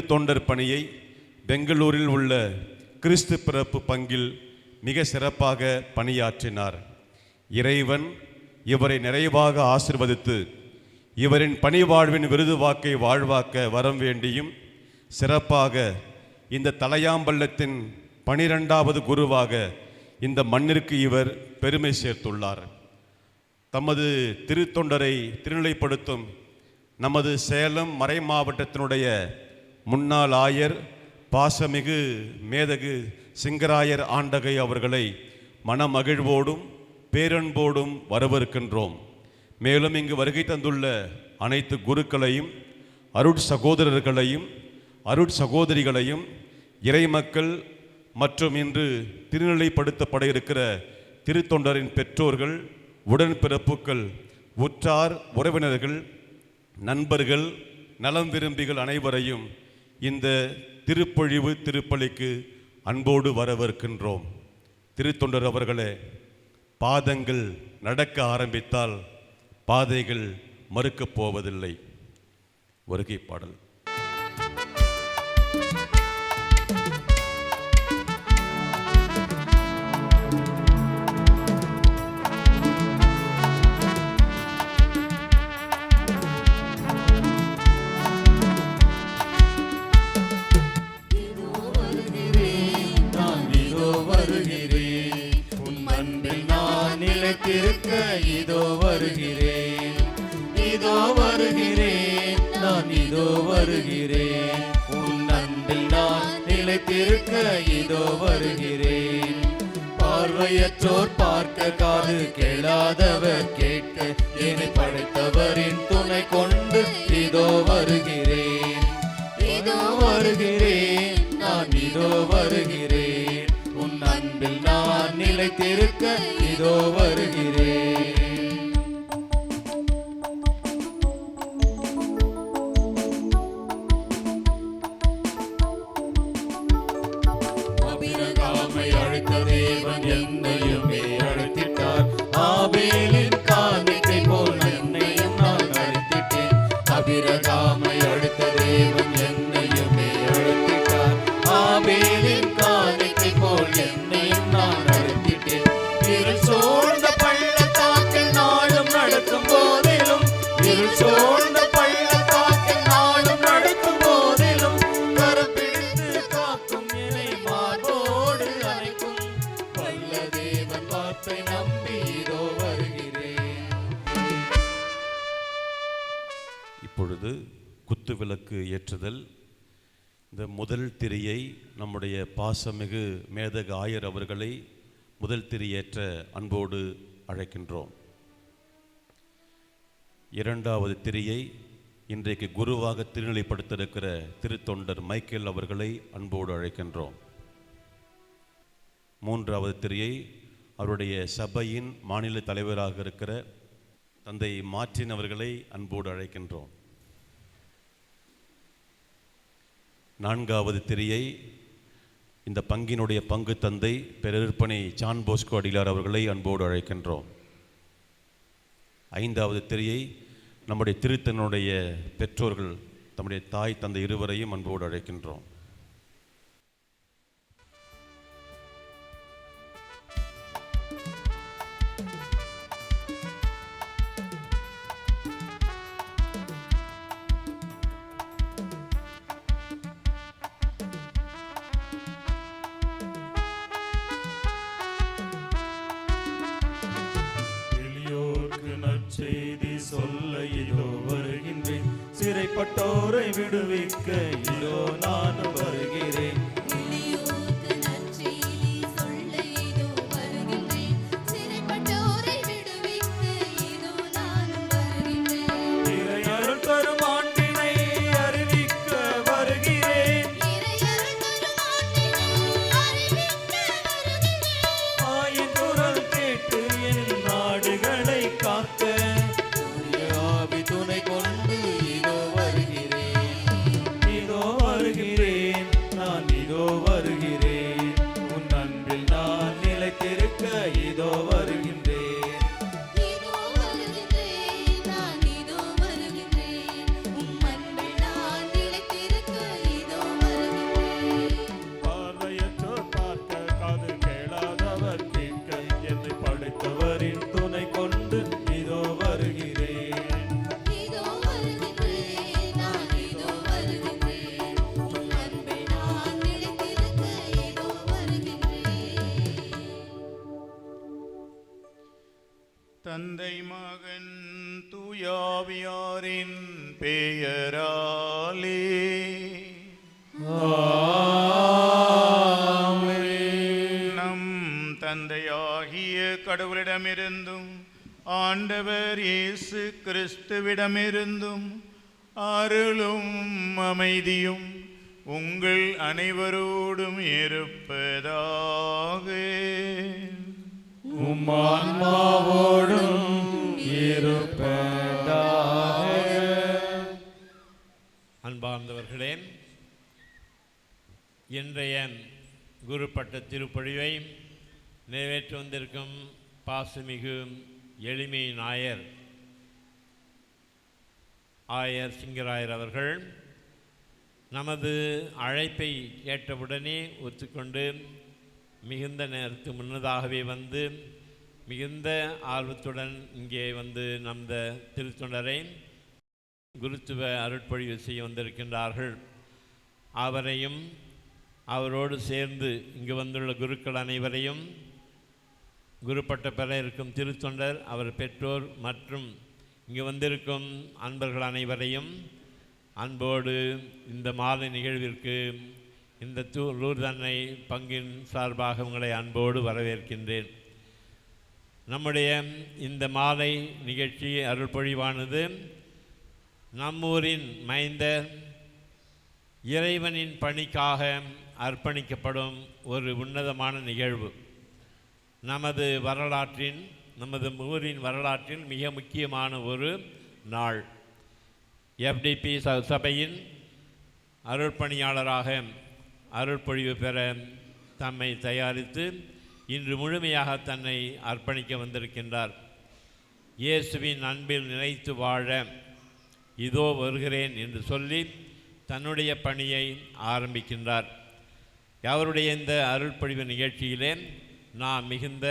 திருத்தொண்டர் பணியை பெங்களூரில் உள்ள கிறிஸ்து பிறப்பு பங்கில் மிக சிறப்பாக பணியாற்றினார். இறைவன் இவரை நிறைவாக ஆசிர்வதித்து இவரின் பணி வாழ்வின் விருது வாக்கை வாழ்வாக்க வரம் வேண்டியும் சிறப்பாக இந்த தலையாம்பள்ளத்தின் 12வது குருவாக இந்த மண்ணிற்கு இவர் பெருமை சேர்த்துள்ளார். தமது திருத்தொண்டரை திருநிலைப்படுத்தும் நமது சேலம் மறை மாவட்டத்தினுடைய முன்னாள் ஆயர் பாசமிகு மேதகு சிங்கராயர் ஆண்டகை அவர்களை மனமகிழ்வோடும் பேரன்போடும் வரவேற்கின்றோம். மேலும் இங்கு வருகை தந்துள்ள அனைத்து குருக்களையும் அருட்சகோதரர்களையும் அருட்சகோதரிகளையும் இறைமக்கள் மற்றும் இன்று திருநிலைப்படுத்தப்பட இருக்கிற திருத்தொண்டரின் பெற்றோர்கள், உடன்பிறப்புகள், உற்றார் உறவினர்கள், நண்பர்கள், நலம் விரும்பிகள் அனைவரையும் இந்த திருப்பொழிவு திருப்பலிக்கு அன்போடு வரவேற்கின்றோம். திருத்தொண்டர் அவர்களே, பாதங்கள் நடக்க ஆரம்பித்தால் பாதைகள் மறுக்கப் போவதில்லை. வருகை பாடல். இதோ வருகிறேன், இதோ வருகிறேன், நான் இதோ வருகிறேன், உன் அன்பில் நான் நிலைத்திருக்க இதோ வருகிறேன். பார்வையற்றோர் பார்க்க, காது கேளாதவர் கேட்க, என்னை படைத்தவரின் துணை கொண்டு இதோ வருகிறேன், இதோ வருகிறேன், நான் இதோ வருகிறேன், உன் அன்பில் நான் நிலைத்திருக்க இதோ வருகிறேன். அபிரகாமை அழைத்த தேவன் என்னையுமே அழைத்திட்டார். ஆபேலின் காணிக்கை போல் என்னையும் நான் அழைத்திட்டேன். அபிரகாமை அழைத்த தேவன் என்னையுமே அழைத்திட்டார். ஆபேலின் காணிக்கை போல் என்னையும் நான் அழைத்திட்டேன். இருள் சூழ்ந்த பள்ளத்தாக்கில் நாளும் நடக்கும் போதிலும், இருள் சூழ்ந்த பள்ளத்தாக்கில் நாளும் நடக்கும் போதிலும், கரம் பிடித்து காக்கும் என்னை மார்போடு அணைக்கும் வல்ல தேவன் வார்த்தை நம்பி இதோ வருகிறேன். இப்பொழுது குத்துவிளக்கு ஏற்றுதல். இந்த முதல் திரியை நம்முடைய பாசமிகு மேதகு ஆயர் அவர்களை முதல் திரியேற்ற அன்போடு அழைக்கின்றோம். இரண்டாவது திரியை இன்றைக்கு குருவாக திருநிலைப்படுத்தியிருக்கிற திருத்தொண்டர் மைக்கேல் அவர்களை அன்போடு அழைக்கின்றோம். மூன்றாவது திரியை அவருடைய சபையின் மாநில தலைவராக இருக்கிற தந்தை மார்ட்டின் அவர்களை அன்போடு அழைக்கின்றோம். நான்காவது திரியை இந்த பங்கினுடைய பங்கு தந்தை பெருப்பணி ஜான் போஸ்கோ அடிகளார் அவர்களை அன்போடு அழைக்கின்றோம். ஐந்தாவது திரியை நம்முடைய திருத்தனுடைய பெற்றோர்கள், தம்முடைய தாய் தந்தை இருவரையும் அன்போடு அழைக்கின்றோம். செய்தி சொல்ல இதோ வருகின்றேன், சிறைப்பட்டோரை விடுவிக்க இதோ நான் வருகிறேன். இறையருள் தரும் ஆண்டினை அறிவிக்க வருகிறேன். ஆயின் குரல் கேட்டு என் நாடுகளை காக்க துணை கொண்டு இதோ வருகிறேன், இதோ ஆவியாரின் பெயராலே நம் தந்தையாகிய கடவுளிடமிருந்தும் ஆண்டவர் இயேசு கிறிஸ்துவிடமிருந்தும் அருளும் அமைதியும் உங்கள் அனைவரோடும் இருப்பதாக. உம்மான்மாவோடும் இருப்பதாக. அன்பார்ந்தவர்களே, இன்றைய குருப்பட்ட திருப்பொழிவை நிறைவேற்றி வந்திருக்கும் பாசமிகு எளிமை நாயர் ஆயர் சிங்கராயர் அவர்கள் நமது அழைப்பை கேட்டவுடனே ஒத்துக்கொண்டு மிகுந்த நேரத்து முன்னதாகவே வந்து மிகுந்த ஆர்வத்துடன் இங்கே வந்து நம் திருத்தொண்டரை குருத்துவ அருட்பொழிவு செய்ய வந்திருக்கின்றார்கள். அவரையும் அவரோடு சேர்ந்து இங்கு வந்துள்ள குருக்கள் அனைவரையும், குருப்பட்ட பெற இருக்கும் திருத்தொண்டர், அவர் பெற்றோர் மற்றும் இங்கு வந்திருக்கும் அன்பர்கள் அனைவரையும் அன்போடு இந்த மாலை நிகழ்விற்கு இந்த லூர்தன்னை பங்கின் சார்பாக உங்களை அன்போடு வரவேற்கின்றேன். நம்முடைய இந்த மாலை நிகழ்ச்சி அருள்பொழிவானது நம்மூரின் மைந்தர் இறைவனின் பணிக்காக அர்ப்பணிக்கப்படும் ஒரு உன்னதமான நிகழ்வு. நமது ஊரின் வரலாற்றில் மிக முக்கியமான ஒரு நாள். FDP சபையின் அருள்பணியாளராக அருள்பொழிவு பெற தம்மை தயாரித்து இன்று முழுமையாக தன்னை அர்ப்பணிக்க வந்திருக்கின்றார். இயேசுவின் அன்பில் நிலைத்து வாழ இதோ வருகிறேன் என்று சொல்லி தன்னுடைய பணியை ஆரம்பிக்கின்றார். அவருடைய இந்த அருள்பொழிவு நிகழ்ச்சியிலே நாம் மிகுந்த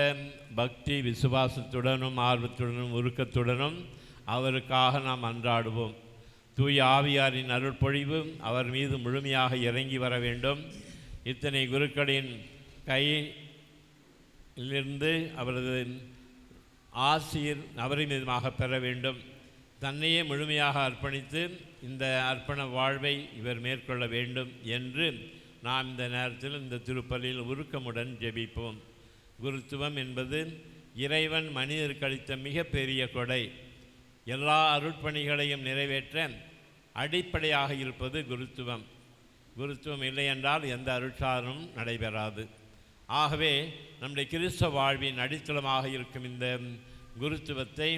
பக்தி விசுவாசத்துடனும் ஆர்வத்துடனும் உருக்கத்துடனும் அவருக்காக நாம் அன்றாடுவோம். தூய ஆவியாரின் அருள்பொழிவு அவர் மீது முழுமையாக இறங்கி வர வேண்டும். இத்தனை குருக்களின் கையிலிருந்து அவரது ஆசீர் அவரை மீதுமாக பெற வேண்டும். தன்னையே முழுமையாக அர்ப்பணித்து இந்த அர்ப்பண வாழ்வை இவர் மேற்கொள்ள வேண்டும் என்று நாம் இந்த நேரத்தில் இந்த திருப்பலியில் உருக்கமுடன் ஜெபிப்போம். குருத்துவம் என்பது இறைவன் மனிதருக்கு அளித்த மிகப்பெரிய கொடை. எல்லா அருட்பணிகளையும் நிறைவேற்ற அடிப்படையாக இருப்பது குருத்துவம். குருத்துவம் இல்லை என்றால் எந்த அருட்சாதனமும் நடைபெறாது. ஆகவே நம்முடைய கிறிஸ்தவ வாழ்வின் அடித்தளமாக இருக்கும் இந்த குருத்துவத்தை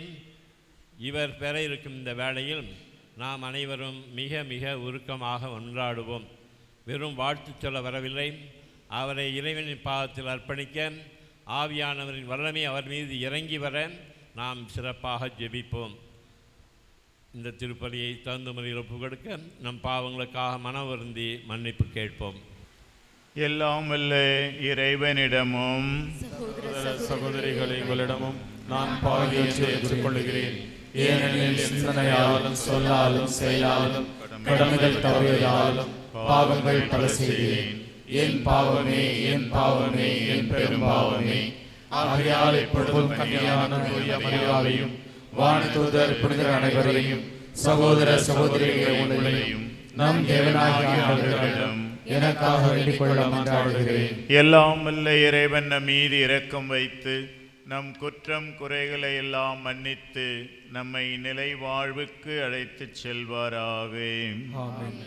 இவர் பெற இருக்கும் இந்த வேளையில் நாம் அனைவரும் மிக மிக உருக்கமாக ஒன்றாடுவோம். வெறும் வாழ்த்து சொல்ல வரவில்லை, அவரை இறைவனின் பாதத்தில் அர்ப்பணிக்க ஆவியானவரின் வல்லமை அவர் மீது இறங்கி வர நாம் சிறப்பாக ஜெபிப்போம். இந்த திருப்பலியை தகுந்த முறையில் ஒப்புக் கொடுக்க நம் பாவங்களுக்காக மன வருந்தி மன்னிப்பு கேட்போம். எல்லாம் வல்ல இறைவனிடமும் சகோதரிகளை உங்களிடமும் நான் பாவியத்தை ஏற்றுக்கொள்கிறேன். ஏனெனில் சிந்தனையாலும் சொல்லாலும் செயலாலும் கடமைகள் தவறியதாலும் பாவங்கள் பல செய்கிறேன். என் பாவமே என் பாவமே என் பெரும்பாவமே. ஆகையால் எப்பொழுதும் கன்னியான தூய மரியாதையும் வானதூதர் புனிதர் அனைவரையும் சகோதர சகோதரிகளையும் நம் தேவனாகிய ஆண்டவரிடம் எனக்காக வேண்டிக் கொள்ள மன்றாடுகிறேன். எல்லாம் வல்ல இறைவன் நம் மீது இரக்கம் வைத்து நம் குற்றம் குறைகளை எல்லாம் மன்னித்து நம்மை நிலை வாழ்வுக்கு அழைத்துச் செல்வாராக. ஆமென்.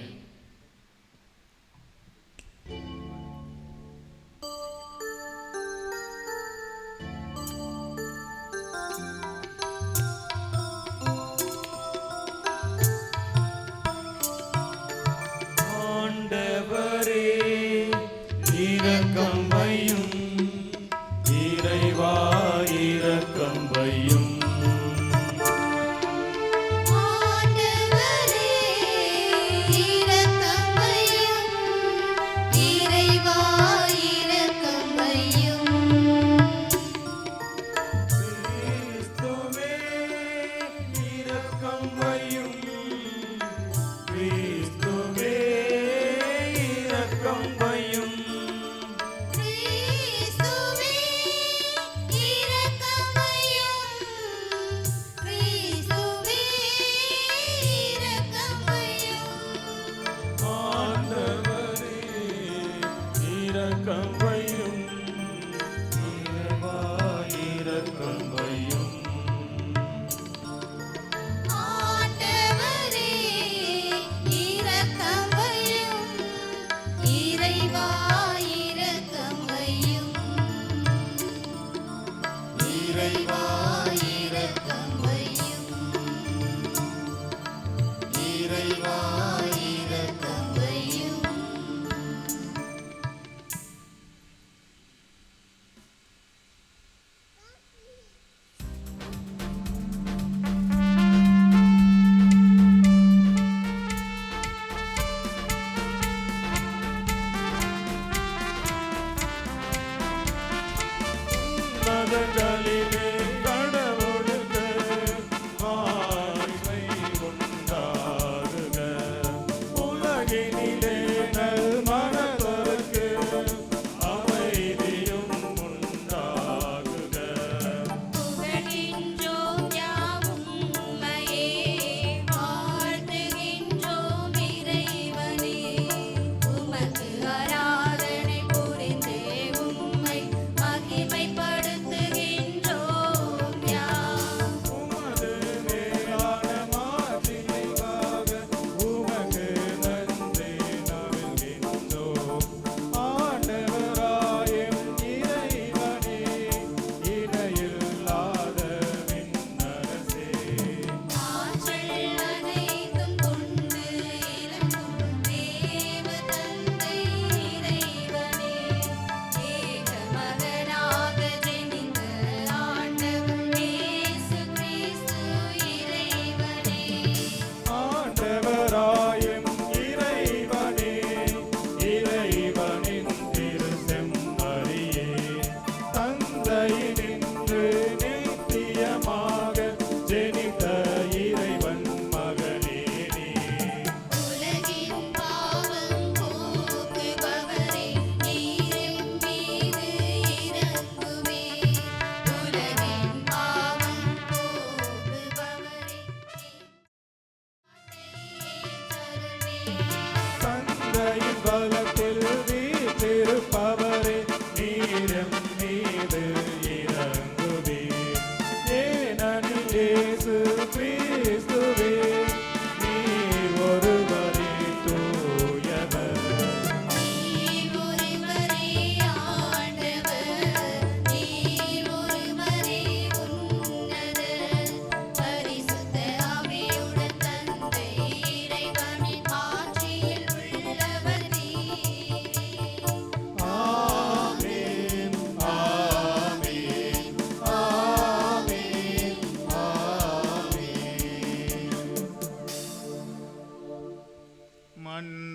ஆண்டவரே இரக்கம் வையும், இறைவா இரக்கம் வையும். ஆண்டவரே இரக்கம்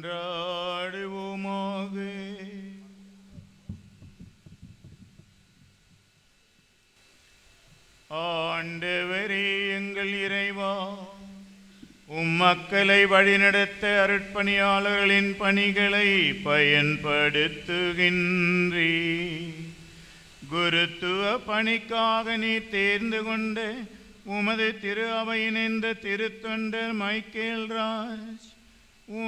மன்றாடுவோமாக. ஆண்டவரே எங்கள் இறைவா, மக்களை வழிநடத்த அருட்பணியாளர்களின் பணிகளை பயன்படுத்துகின்றீ. குருத்துவ பணிக்காக நீ தேர்ந்து கொண்ட உமது திரு அவையின் இந்த திருத்தொண்டர் மைக்கேல் ராஜ்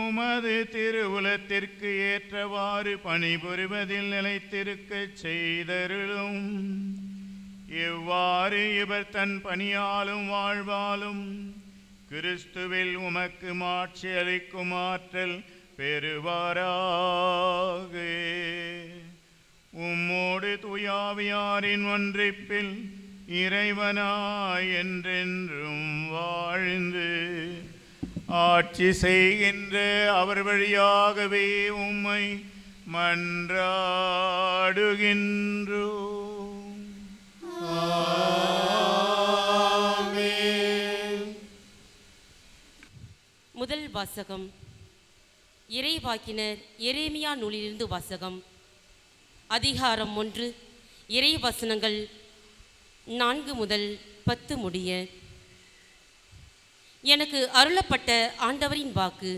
உமது திருவுலத்திற்கு ஏற்றவாறு பணிபுரிவதில் நிலைத்திருக்கச் செய்தருளும். எவ்வாறு இவர் தன் பணியாலும் வாழ்வாலும் கிறிஸ்துவில் உமக்கு மாட்சி அளிக்கும் ஆற்றல் பெறுவாராக. உம்மோடு தூயாவியாரின் ஒன்றிப்பில் இறைவனாய் என்றென்றும் வாழ்ந்து ஆட்சி செய்கின்ற அவர் வழியாகவே உம்மை மன்றாடுகின்றோம். ஆமென். முதல் வாசகம். இறைவாக்கினர் எரேமியா நூலிலிருந்து வாசகம். அதிகாரம் 1, இறை வசனங்கள் 4 முதல் 10 முடிய. எனக்கு அருளப்பட்ட ஆண்டவரின் வாக்கு.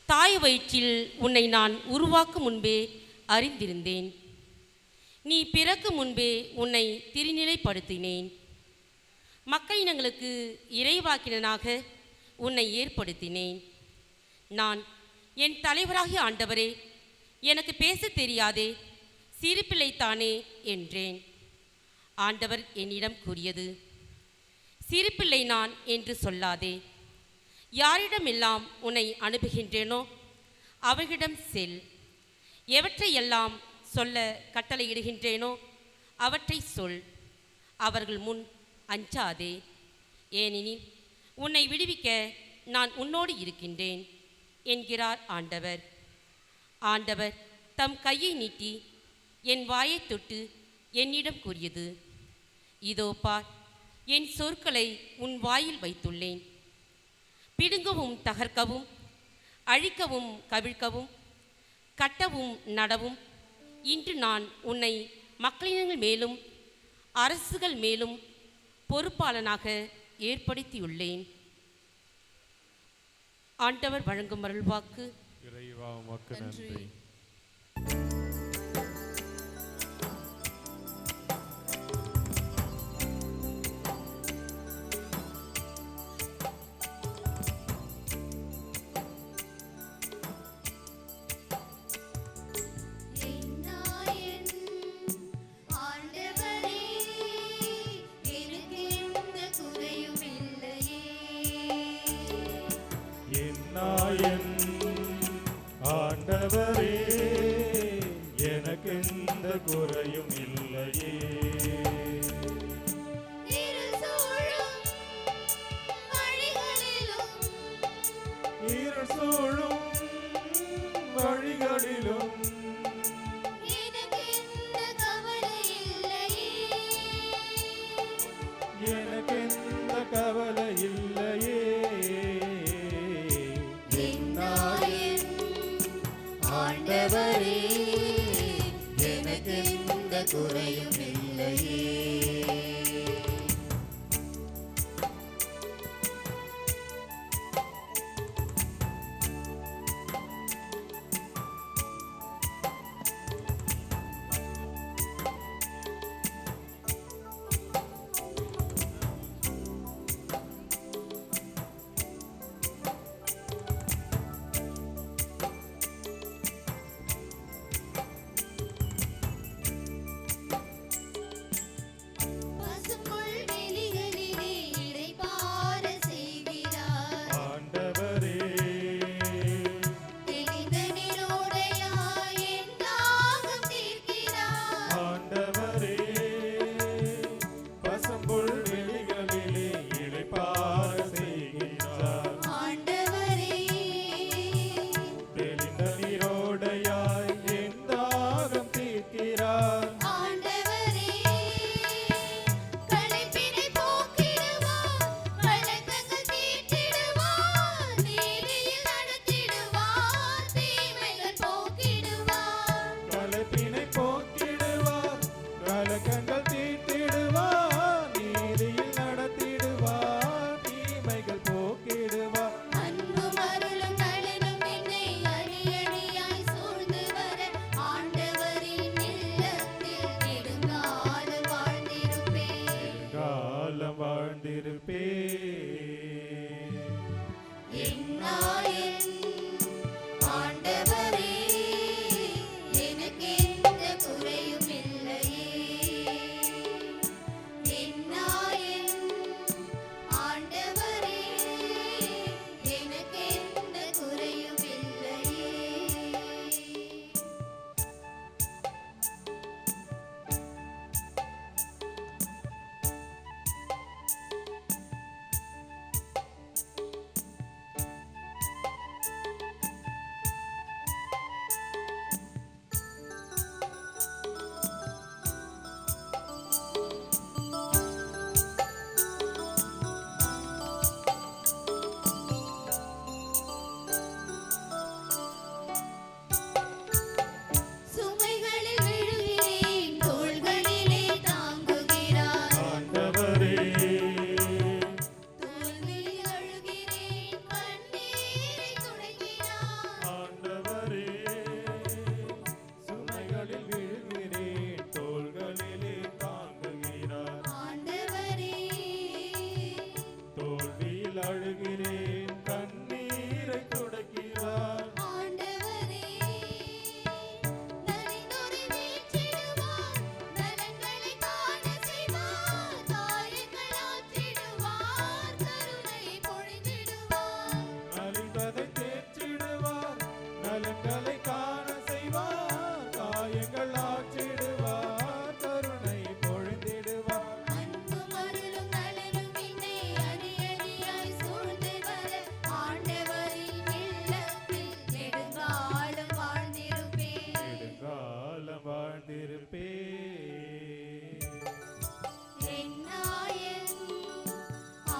தாய் வயிற்றில் உன்னை நான் உருவாக்கும் முன்பே அறிந்திருந்தேன். நீ பிறக்கும் முன்பே உன்னை திருநிலைப்படுத்தினேன். மக்களினங்களுக்கு இறைவாக்கினனாக உன்னை ஏற்படுத்தினேன். நான் என் தலைவராகிய ஆண்டவரே, எனக்கு பேச தெரியாதே, சிறு பிள்ளைத்தானே என்றேன். ஆண்டவர் என்னிடம் கூறியது, சிறு பிள்ளை நான் என்று சொல்லாதே. யாரிடமெல்லாம் உன்னை அனுப்புகின்றேனோ அவர்களிடம் செல். எவற்றையெல்லாம் சொல்ல கட்டளையிடுகின்றேனோ அவற்றை சொல். அவர்கள் முன் அஞ்சாதே, ஏனெனில் உன்னை விடுவிக்க நான் உன்னோடு இருக்கின்றேன் என்கிறார் ஆண்டவர். ஆண்டவர் தம் கையை நீட்டி என் வாயை தொட்டு என்னிடம் கூறியது, இதோ பார், என் சொற்களை உன் வாயில் வைத்துள்ளேன். பிடுங்கவும் தகர்க்கவும், அழிக்கவும் கவிழ்க்கவும், கட்டவும் நடவும் இன்று நான் உன்னை மக்களினங்கள் மேலும் அரசுகள் மேலும் பொறுப்பாளனாக ஏற்படுத்தியுள்ளேன். ஆண்டவர் வழங்கும் அருள்வாக்கு. இறைவா உமக்கு நன்றி. ஆண்டவரே, எனக்கு எந்த குறையும் இல்லையே. இருள் சூழும் வழிகளிலும் எனக்கு எந்த கவலை இல்லையே. ஆண்டவரே, எனக்கு எந்த குறையும் இல்லையே. என் கண்ணீரை துடைக்கிறார். ஆண்டவரே நலிந்தோரை மீட்டிடுவார், நலன்களை காண செய்வார், காயங்கள் ஆற்றிடுவார், கருணை பொழிந்திடுவார். நலிந்ததை தேற்றிடுவார், நலன்களை காண செய்வார், காயங்கள் ஆற்றிடுவார், கருணை பொழிந்திடுவார். அன்பும் அருளும் நலனும் என்னை அணி அணியாய் சூழ்ந்து வர, ஆண்டவரின் இல்லத்தில் நெடுங்காலம் வாழ்ந்திருப்பேன். நெடுங்காலம் வாழ்ந்திருப்பேன். என் நாயன்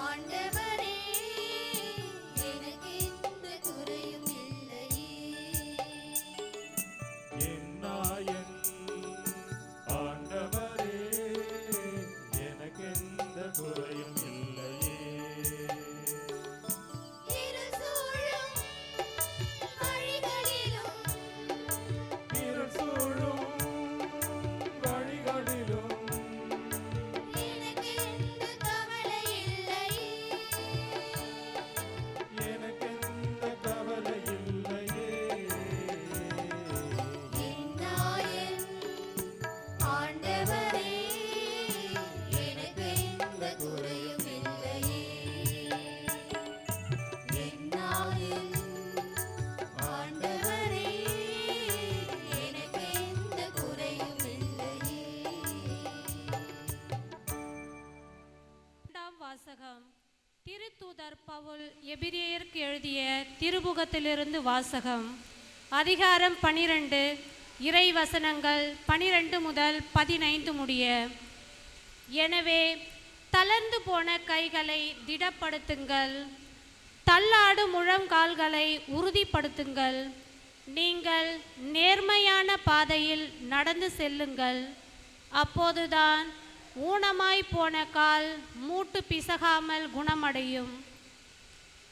ஆண்டவரே, எனக்கு எந்த குறையும் இல்லையே. என் நாயன் ஆண்டவரே, எனக்கெந்த குறையும் இல்லையே. இருள் சூழும் வழிகளிலும் இருள் சூழும் வழிகளிலும் எனக்கு எந்த கவலை இல்லையே. எனக்கெந்த கவலை இல்லையே. என் நாயன் ஆண்டவரே, எனக்கு எந்த குறையும் இல்லையே. என் நாயன் ஆண்டவரே, எனக்கு எந்த குறையும் இல்லையே. இரண்டாம் வாசகம். திருத்தூதர் பவுல் எபிரேயருக்கு எழுதிய திருமுகத்திலிருந்து வாசகம். அதிகாரம் 12, இறை வசனங்கள் 12 முதல் 15 முடிய. எனவே தளர்ந்து போன கைகளை திடப்படுத்துங்கள், தள்ளாடு முழங்கால்களை உறுதிப்படுத்துங்கள். நீங்கள் நேர்மையான பாதையில் நடந்து செல்லுங்கள். அப்போதுதான் ஊனமாய் போன கால் மூட்டு பிசகாமல் குணமடையும்.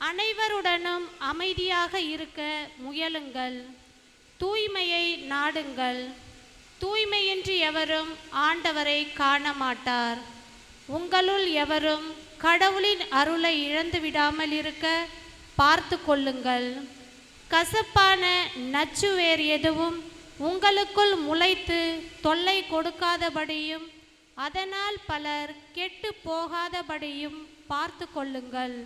அனைவருடனும் அமைதியாக இருக்க முயலுங்கள். தூய்மையை நாடுங்கள். தூய்மையின்றி எவரும் ஆண்டவரை காண மாட்டார். உங்களுள் எவரும் கடவுளின் அருளை இழந்து விடாமல் இருக்க பார்த்து கொள்ளுங்கள். கசப்பான நச்சுவேர் எதுவும் உங்களுக்குள் முளைத்து தொல்லை கொடுக்காதபடியும் அதனால் பலர் கெட்டு போகாதபடியும் பார்த்து கொள்ளுங்கள்.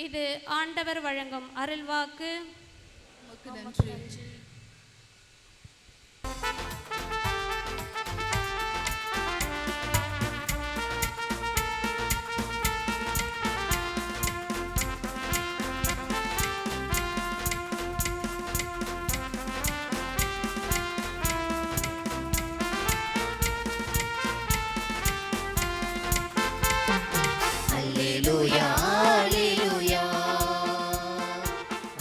இது ஆண்டவர் வழங்கும் அருள்வாக்கு. அல்லேலூயா அல்லேலூயா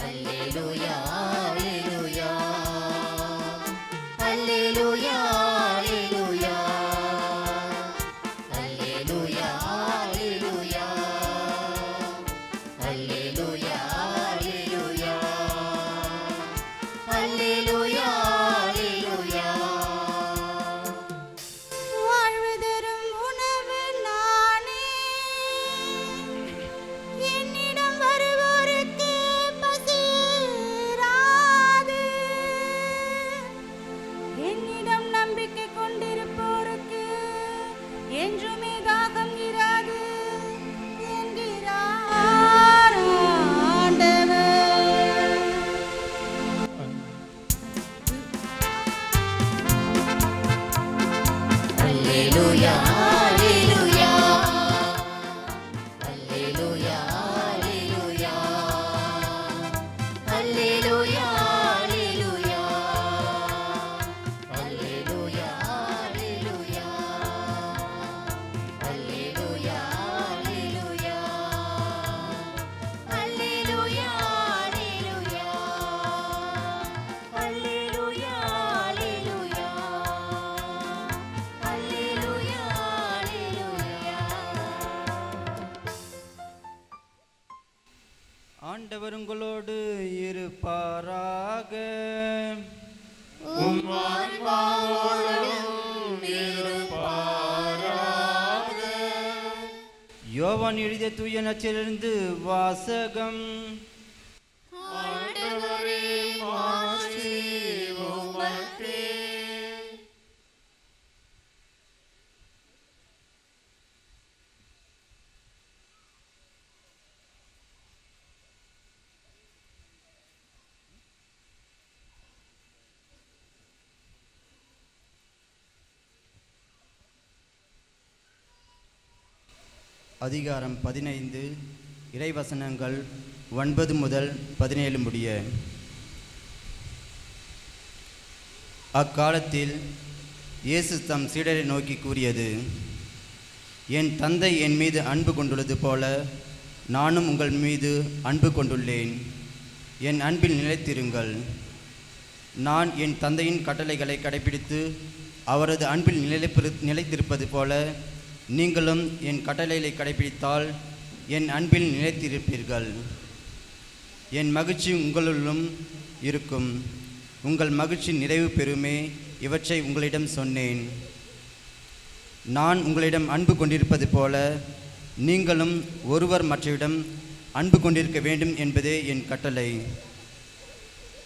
அல்லேலூயா அல்லேலூயா அல்லேலூயா அல்லேலூயா அல்லேலூயா அல்லேலூயா அல்லேலூயா அல்லேலூயா அல்லேலூயா. வாழ்வு தரும் உணவு நானே, என்னிடம் வருவோருக்கு பசிராது. என்னிடம் நம்பிக்கை கொண்டிருப்போருக்கு என்றுமே தாகம் இராது என்கிறார் ஆண்டவர். அல்லேலூயா அல்லேலூயா அல்லேலூயா அல்லேலூயா அல்லேலூயா அல்லேலூயா அல்லேலூயா அல்லேலூயா அல்லேலூயா அல்லேலூயா அல்லேலூயா அல்லேலூயா அல்லேலூயா அல்லேலூயா அல்லேலூயா. ஆண்டவர் உங்களோடு இருப்பாராக. யோவான் யோவான் எழுதிய தூய நற்செய்தியிலிருந்து வாசகம். ஆண்டவரே மாட்சி உமக்கே. அதிகாரம் 15 இறைவசனங்கள் 9 முதல் 17 முடிய. அக்காலத்தில் இயேசு தம் சீடரை நோக்கி கூறியது: என் தந்தை என் மீது அன்பு கொண்டுள்ளது போல நானும் உங்கள் மீது அன்பு கொண்டுள்ளேன். என் அன்பில் நிலைத்திருங்கள். நான் என் தந்தையின் கட்டளைகளை கடைபிடித்து அவரது அன்பில் நிலைத்திருப்பது போல நீங்களும் என் கட்டளைகளை கடைபிடித்தால் என் அன்பில் நிலைத்திருப்பீர்கள். என் மகிழ்ச்சி உங்களுள்ளும் இருக்கும். உங்கள் மகிழ்ச்சி நிறைவு பெறுமே. இவற்றை உங்களிடம் சொன்னேன். நான் உங்களிடம் அன்பு கொண்டிருப்பது போல நீங்களும் ஒருவர் மற்றவரிடம் அன்பு கொண்டிருக்க வேண்டும் என்பதே என் கட்டளை.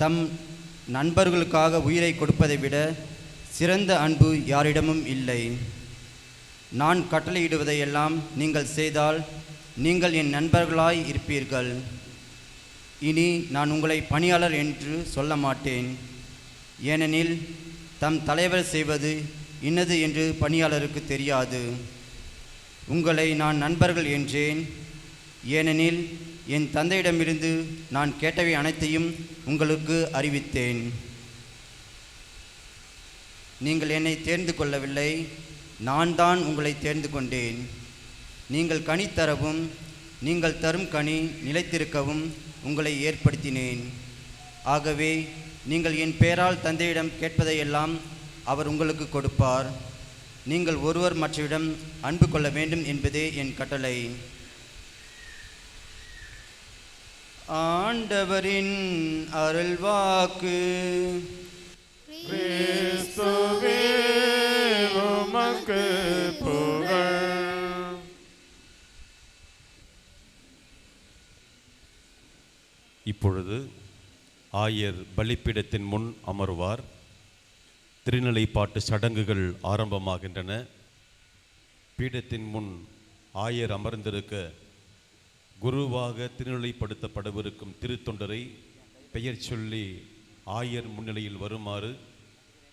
தம் நண்பர்களுக்காக உயிரை கொடுப்பதை விட சிறந்த அன்பு யாரிடமும் இல்லை. நான் கட்டளையிடுவதையெல்லாம் நீங்கள் செய்தால் நீங்கள் என் நண்பர்களாய் இருப்பீர்கள். இனி நான் உங்களை பணியாளர் என்று சொல்ல மாட்டேன். ஏனெனில் தம் தலைவர் செய்வது இன்னது என்று பணியாளருக்கு தெரியாது. உங்களை நான் நண்பர்கள் என்றேன். ஏனெனில் என் தந்தையிடமிருந்து நான் கேட்டவை அனைத்தையும் உங்களுக்கு அறிவித்தேன். நீங்கள் என்னை தேர்ந்து கொள்ளவில்லை, நான் தான் உங்களை தேர்ந்து கொண்டேன். நீங்கள் கனி தரவும் நீங்கள் தரும் கனி நிலைத்திருக்கவும் உங்களை ஏற்படுத்தினேன். ஆகவே நீங்கள் என் பெயரால் தந்தையிடம் கேட்பதையெல்லாம் அவர் உங்களுக்கு கொடுப்பார். நீங்கள் ஒருவர் மற்றவரிடம் அன்பு கொள்ள வேண்டும் என்பதே என் கட்டளை. ஆண்டவரின் அருள்வாக்கு. கிறிஸ்துவே உமக்கு புகழ். இப்பொழுது ஆயர் பலிப்பீடத்தின் முன் அமர்வார். திருநிலைப்பாட்டு சடங்குகள் ஆரம்பமாகின்றன. பீடத்தின் முன் ஆயர் அமர்ந்திருக்க குருவாக திருநிலைப்படுத்தப்படவிருக்கும் திருத்தொண்டரை பெயர் சொல்லி ஆயர் முன்னிலையில் வருமாறு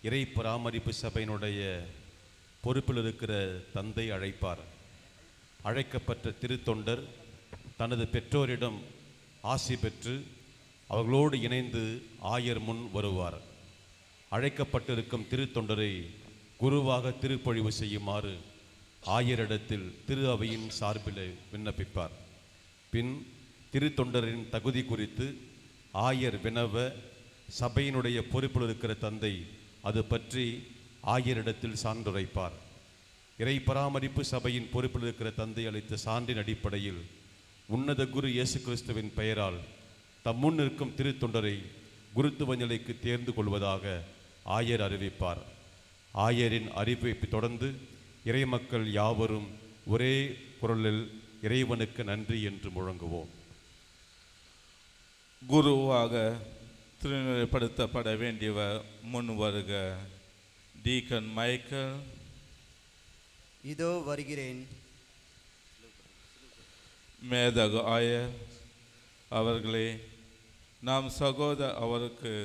இறை பராமரிப்பு சபையினுடைய பொறுப்பில் இருக்கிற தந்தை அழைப்பார். அழைக்கப்பட்ட திருத்தொண்டர் தனது பெற்றோரிடம் ஆசி பெற்று அவர்களோடு இணைந்து ஆயர் முன் வருவார். அழைக்கப்பட்டிருக்கும் திருத்தொண்டரை குருவாக திருப்பொழிவு செய்யுமாறு ஆயரிடத்தில் திரு அவையின் சார்பில் விண்ணப்பிப்பார். பின் திருத்தொண்டரின் தகுதி குறித்து ஆயர் வினவ சபையினுடைய பொறுப்பில் இருக்கிற தந்தை அது பற்றி ஆயரிடத்தில் சான்றுரைப்பார். இறை பராமரிப்பு சபையின் பொறுப்பில் இருக்கிற தந்தை அளித்த சான்றின் அடிப்படையில் உன்னத குரு இயேசு கிறிஸ்துவின் பெயரால் தம் முன் நிற்கும் திருத்தொண்டரை குருத்துவ நிலைக்கு தேர்ந்து கொள்வதாக ஆயர் அறிவிப்பார். ஆயரின் அறிவிப்பை தொடர்ந்து இறைமக்கள் யாவரும் ஒரே குரலில் இறைவனுக்கு நன்றி என்று முழங்குவோம். குருவாக திருநிலைப்படுத்தப்பட வேண்டியவர் முன் வருக. Deacon Michael. இதோ வருகிறேன். மேதகு ஆயர் அவர்களே, நாம் சகோதர அவருக்கு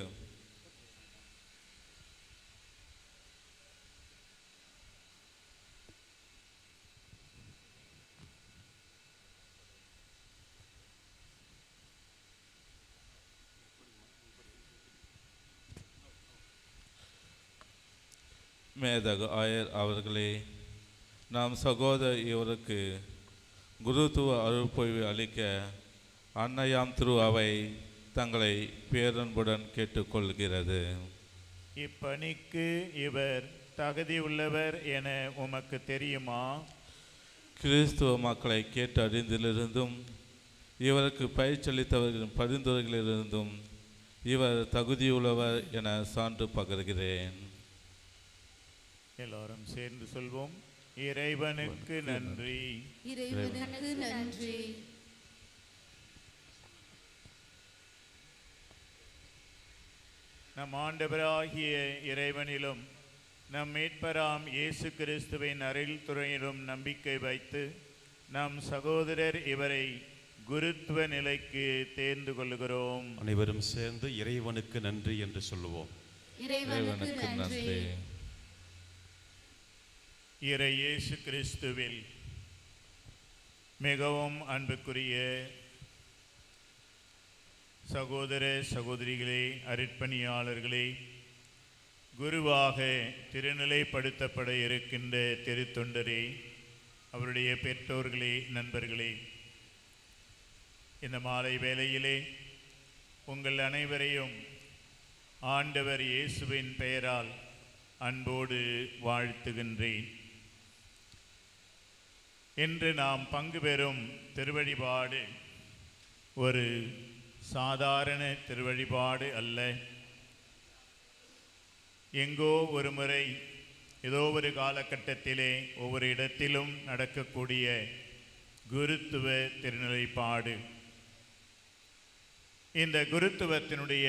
மேதகு ஆயர் அவர்களே, நாம் சகோதர இவருக்கு குருத்துவ அருள்பொழிவு அளிக்க அன்னையாம் திரு அவை தங்களை பேரன்புடன் கேட்டுக்கொள்கிறது. இப்பணிக்கு இவர் தகுதியுள்ளவர் என உமக்கு தெரியுமா? கிறிஸ்துவ மக்களை கேட்டு அறிந்திலிருந்தும் இவருக்கு பயிற்சியளித்தவர்களின் பரிந்துரைகளிலிருந்தும் இவர் தகுதியுள்ளவர் என சான்று பகர்கிறேன். எல்லாரும் சேர்ந்து சொல்வோம். இறைவனுக்கு நன்றி. இறைவனுக்கு நன்றி. நம் ஆண்டவராகிய இறைவனிலும் நம் மீட்பராம் இயேசு கிறிஸ்துவின் அருள் துறையிலும் நம்பிக்கை வைத்து நம் சகோதரர் இவரை குருத்துவ நிலைக்கு தேர்ந்து கொள்கிறோம். அனைவரும் சேர்ந்து இறைவனுக்கு நன்றி என்று சொல்லுவோம். இறைவனுக்கு நன்றி. இறை இயேசு கிறிஸ்துவில் மிகவும் அன்புக்குரிய சகோதர சகோதரிகளே, அருட்பணியாளர்களே, குருவாக திருநிலைப்படுத்தப்பட இருக்கின்ற திருத்தொண்டரே, அவருடைய பெற்றோர்களே, நண்பர்களே, இந்த மாலை வேளையிலே உங்கள் அனைவரையும் ஆண்டவர் இயேசுவின் பெயரால் அன்போடு வாழ்த்துகின்றேன். இன்று நாம் பங்கு பெறும் திருவழிபாடு ஒரு சாதாரண திருவழிபாடு அல்ல. எங்கோ ஒரு முறை ஏதோ ஒரு காலகட்டத்திலே ஒவ்வொரு இடத்திலும் நடக்கக்கூடிய குருத்துவ திருநிலைப்பாடு. இந்த குருத்துவத்தினுடைய